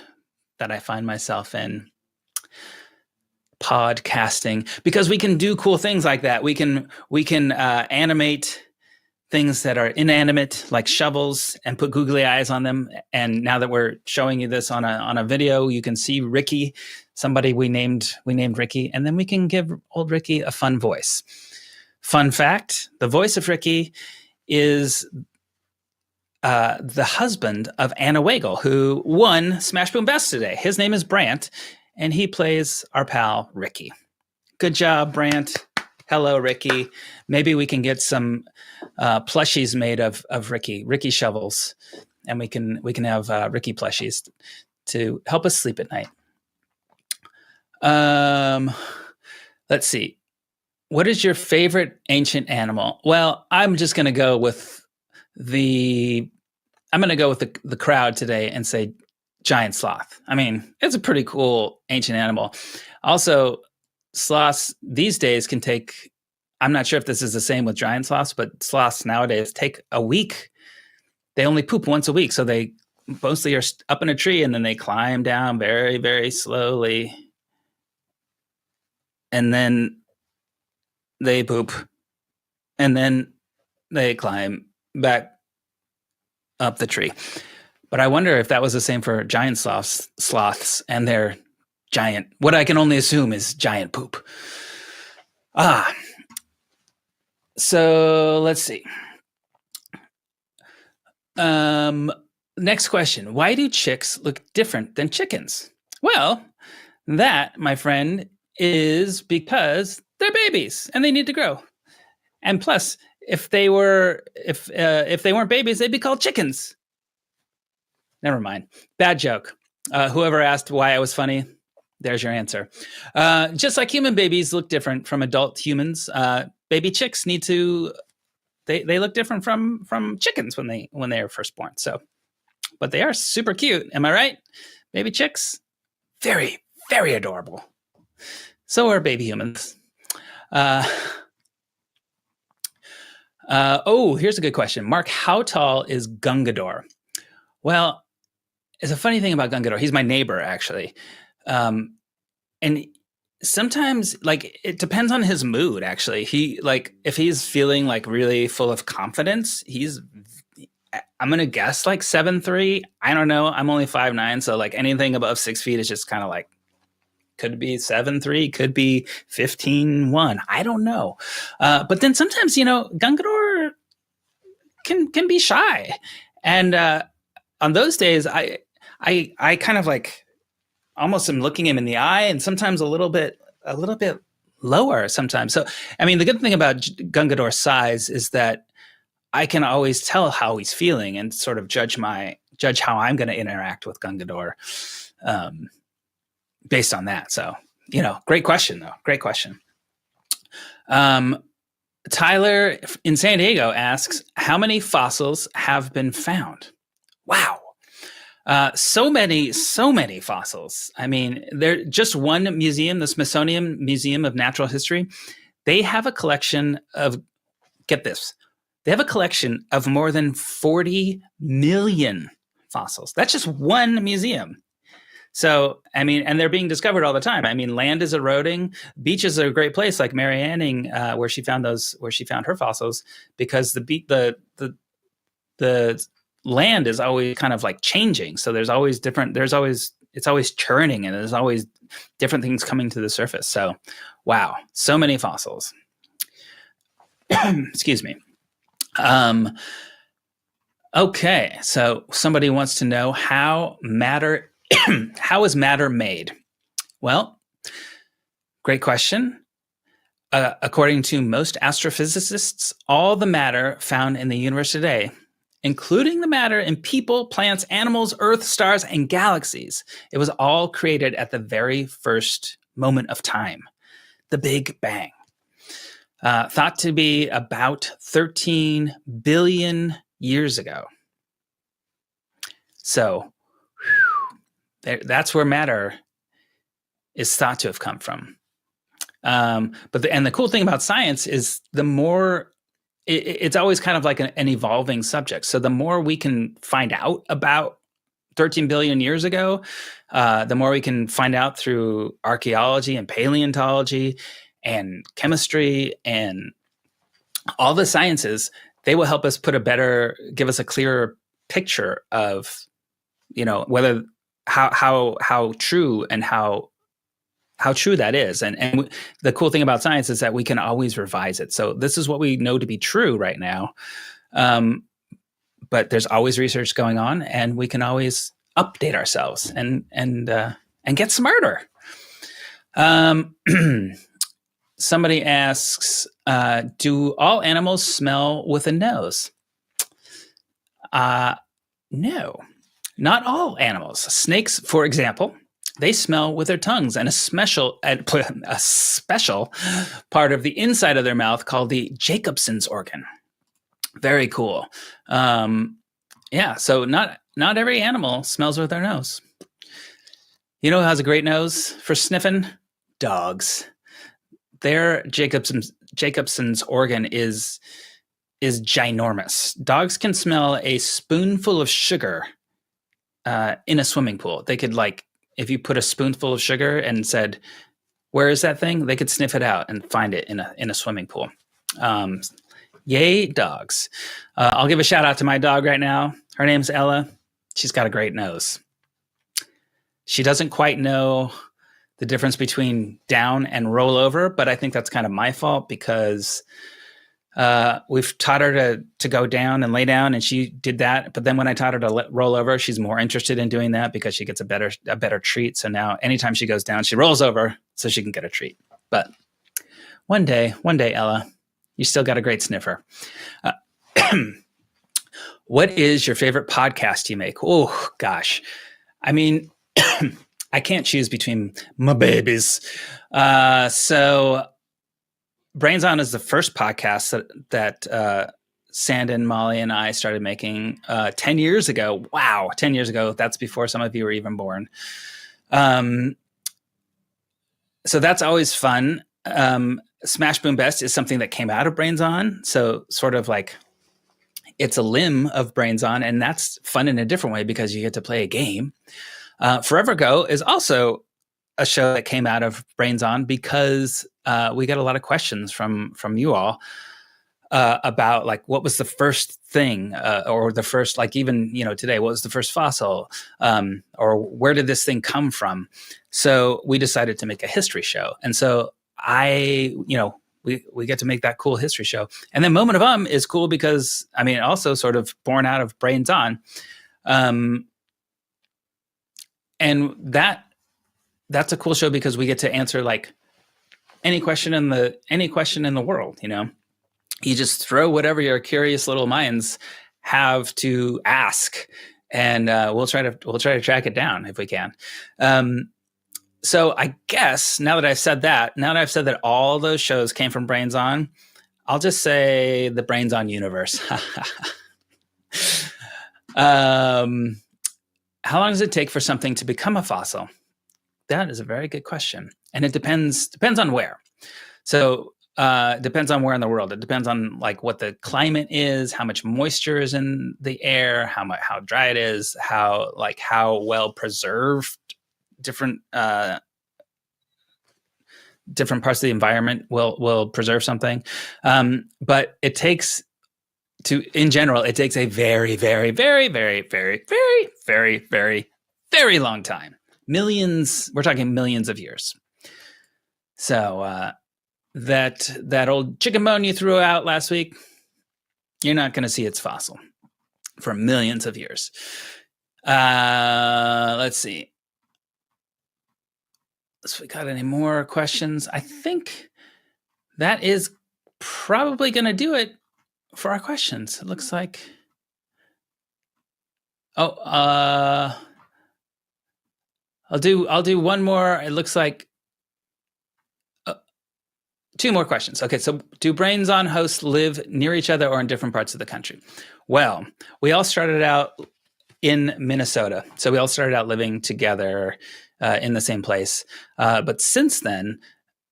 that I find myself in. Podcasting, because we can do cool things like that. We can animate things that are inanimate, like shovels, and put googly eyes on them. And now that we're showing you this on a video, you can see Ricky, somebody we named Ricky, and then we can give old Ricky a fun voice. Fun fact: the voice of Ricky is the husband of Anna Wagle, who won Smash Boom Best today. His name is Brant, and he plays our pal Ricky. Good job, Brant. Hello, Ricky. Maybe we can get some plushies made of Ricky shovels, and we can have Ricky plushies to help us sleep at night. Let's see. What is your favorite ancient animal? Well, I'm just going to go with the crowd today and say giant sloth. I mean, it's a pretty cool ancient animal. Also, sloths these days can take, I'm not sure if this is the same with giant sloths, but sloths nowadays take a week. They only poop once a week. So they mostly are up in a tree, and then they climb down very, very slowly. And then they poop. And then they climb back up the tree. But I wonder if that was the same for giant sloths and their giant, what I can only assume is giant poop. So let's see. Next question. Why do chicks look different than chickens? Well, that, my friend, is because they're babies and they need to grow. And plus, if they weren't babies, they'd be called chickens. Never mind. Bad joke. Whoever asked why I was funny, there's your answer. Just like human babies look different from adult humans, baby chicks need to. They look different from chickens when they are first born. So, but they are super cute. Am I right? Baby chicks, very, very adorable. So are baby humans. Here's a good question. Marc, how tall is Gungador? Well, it's a funny thing about Gungador. He's my neighbor, actually. And sometimes, like, it depends on his mood, actually. He, like, if he's feeling, like, really full of confidence, I'm going to guess, like, 7'3". I don't know. I'm only 5'9", so, like, anything above 6 feet is just kind of, like, could be 7'3", could be 15'1". I don't know. But then sometimes, Gungador can be shy. And on those days, I kind of like almost am looking him in the eye, and sometimes a little bit lower sometimes. So, I mean, the good thing about Gungador's size is that I can always tell how he's feeling and sort of judge how I'm going to interact with Gungador based on that. So, great question though. Great question. Tyler in San Diego asks, how many fossils have been found? Wow. So many fossils. I mean, they're just one museum, the Smithsonian Museum of Natural History. They have a collection of, get this, they have a collection of more than 40 million fossils. That's just one museum. So, I mean, and they're being discovered all the time. I mean, land is eroding. Beaches are a great place, like Mary Anning, where she found her fossils, because the land is always kind of like changing. So it's always churning, and there's always different things coming to the surface. So, wow, so many fossils. Excuse me. Okay, so somebody wants to know how is matter made? Well, great question. According to most astrophysicists, all the matter found in the universe today, including the matter in people, plants, animals, Earth, stars, and galaxies, it was all created at the very first moment of time, the Big Bang. Thought to be about 13 billion years ago. So, that's where matter is thought to have come from. But the cool thing about science is the more it's always kind of like an evolving subject. So the more we can find out about 13 billion years ago, the more we can find out through archaeology and paleontology and chemistry and all the sciences. They will help us give us a clearer picture of, whether how true and how true that is. And the cool thing about science is that we can always revise it. So this is what we know to be true right now. But there's always research going on, and we can always update ourselves and get smarter. Somebody asks, do all animals smell with a nose? No, not all animals. Snakes, for example, they smell with their tongues, and a special part of the inside of their mouth called the Jacobson's organ. Very cool. So not every animal smells with their nose. You know who has a great nose for sniffing? Dogs. Their Jacobson's organ is ginormous. Dogs can smell a spoonful of sugar in a swimming pool. They could, like, if you put a spoonful of sugar and said, "Where is that thing?" they could sniff it out and find it in a swimming pool. Yay, dogs! I'll give a shout out to my dog right now. Her name's Ella. She's got a great nose. She doesn't quite know the difference between down and roll over, but I think that's kind of my fault because We've taught her to go down and lay down, and she did that. But then when I taught her to roll over, she's more interested in doing that because she gets a better treat. So now anytime she goes down, she rolls over so she can get a treat. But one day, Ella, you still got a great sniffer. What is your favorite podcast you make? Oh, gosh. I mean, I can't choose between my babies. So Brains On is the first podcast that Sanden, Molly, and I started making 10 years ago. Wow, 10 years ago. That's before some of you were even born. So that's always fun. Smash Boom Best is something that came out of Brains On. So sort of like it's a limb of Brains On, and that's fun in a different way because you get to play a game. Forever Go is also a show that came out of Brains On because we got a lot of questions from you all about like what was the first thing or the first, like even today, what was the first fossil or where did this thing come from? So we decided to make a history show, and so we get to make that cool history show. And then Moment of is cool because also sort of born out of Brains On, and that's a cool show because we get to answer like any question in the world. You just throw whatever your curious little minds have to ask, and we'll try to track it down if we can. So I guess now that I've said that all those shows came from Brains On, I'll just say the Brains On universe. How long does it take for something to become a fossil? That is a very good question. And it depends on where. So depends on where in the world. It depends on like what the climate is, how much moisture is in the air, how dry it is, how well preserved different parts of the environment will preserve something. But it takes in general, it takes a very, very, very, very, very, very, very, very, very long time. We're talking millions of years. So that old chicken bone you threw out last week, you're not going to see its fossil for millions of years. Let's see. So we got any more questions? I think that is probably going to do it for our questions. It looks like. I'll do one more. It looks like two more questions. Okay, so do Brains On hosts live near each other or in different parts of the country? Well, we all started out in Minnesota. So we all started out living together in the same place. But since then,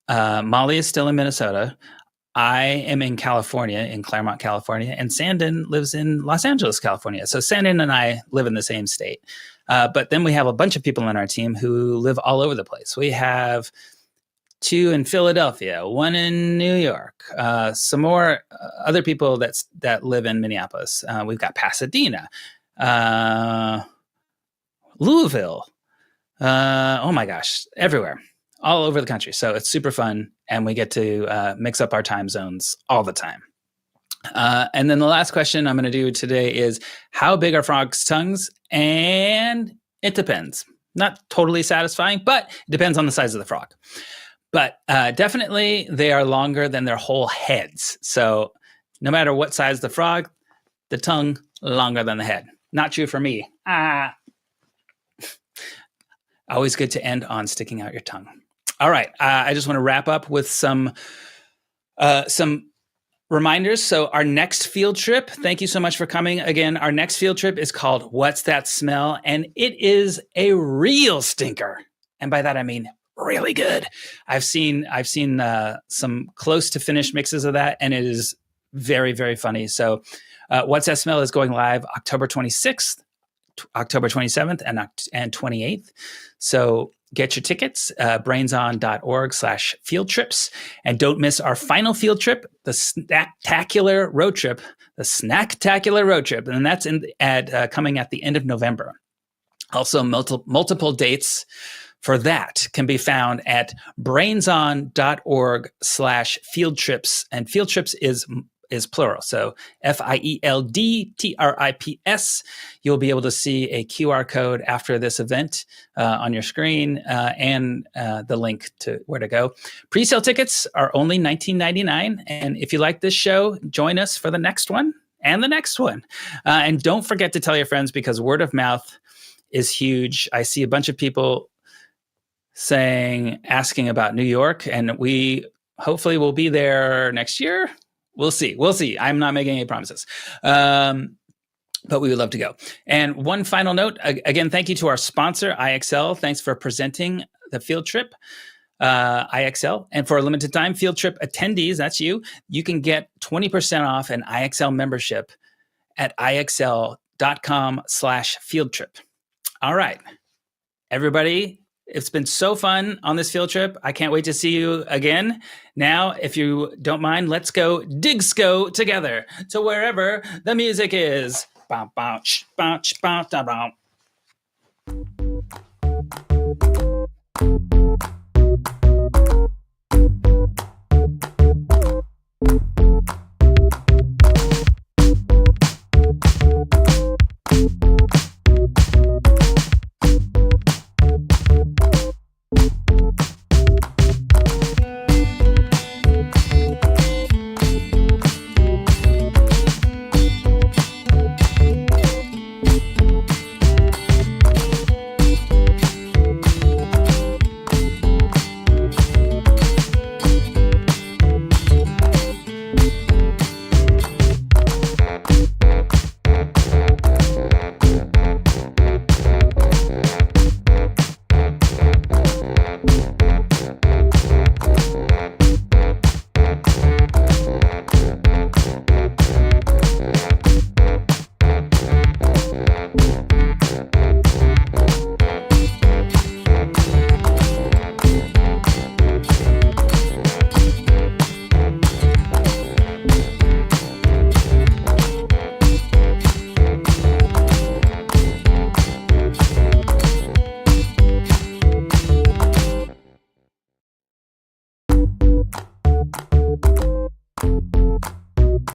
Molly is still in Minnesota. I am in California, in Claremont, California, and Sanden lives in Los Angeles, California. So Sanden and I live in the same state. But then we have a bunch of people on our team who live all over the place. We have 2 in Philadelphia, 1 in New York, some more other people that live in Minneapolis. We've got Pasadena, Louisville. Oh my gosh, everywhere, all over the country. So it's super fun, and we get to mix up our time zones all the time. And then the last question I'm going to do today is, how big are frogs' tongues? And it depends. Not totally satisfying, but it depends on the size of the frog. But definitely they are longer than their whole heads. So no matter what size the frog, the tongue longer than the head. Not true for me. Always good to end on sticking out your tongue. All right. I just want to wrap up with some reminders. So our next field trip, thank you so much for coming again. Our next field trip is called What's That Smell? And it is a real stinker. And by that, I mean really good. I've seen some close to finished mixes of that, and it is very, very funny. So What's That Smell is going live October 26th, October 27th, and 28th. So get your tickets, brainson.org/field trips. And don't miss our final field trip, the Snacktacular Road Trip, And that's coming at the end of November. Also, multiple dates for that can be found at brainson.org/field trips. And field trips is is plural. So FIELDTRIPS. You'll be able to see a QR code after this event on your screen and the link to where to go. Pre-sale tickets are only $19.99. And if you like this show, join us for the next one and the next one. And don't forget to tell your friends, because word of mouth is huge. I see a bunch of people asking about New York, and we hopefully will be there next year. We'll see. I'm not making any promises. But we would love to go. And one final note, again, thank you to our sponsor, IXL. Thanks for presenting the field trip, IXL. And for a limited time, field trip attendees, that's you can get 20% off an IXL membership at IXL.com/field trip. All right, everybody. It's been so fun on this field trip. I can't wait to see you again. Now, if you don't mind, let's go Digsco together to wherever the music is. Bow, bow, bow, bow, bow.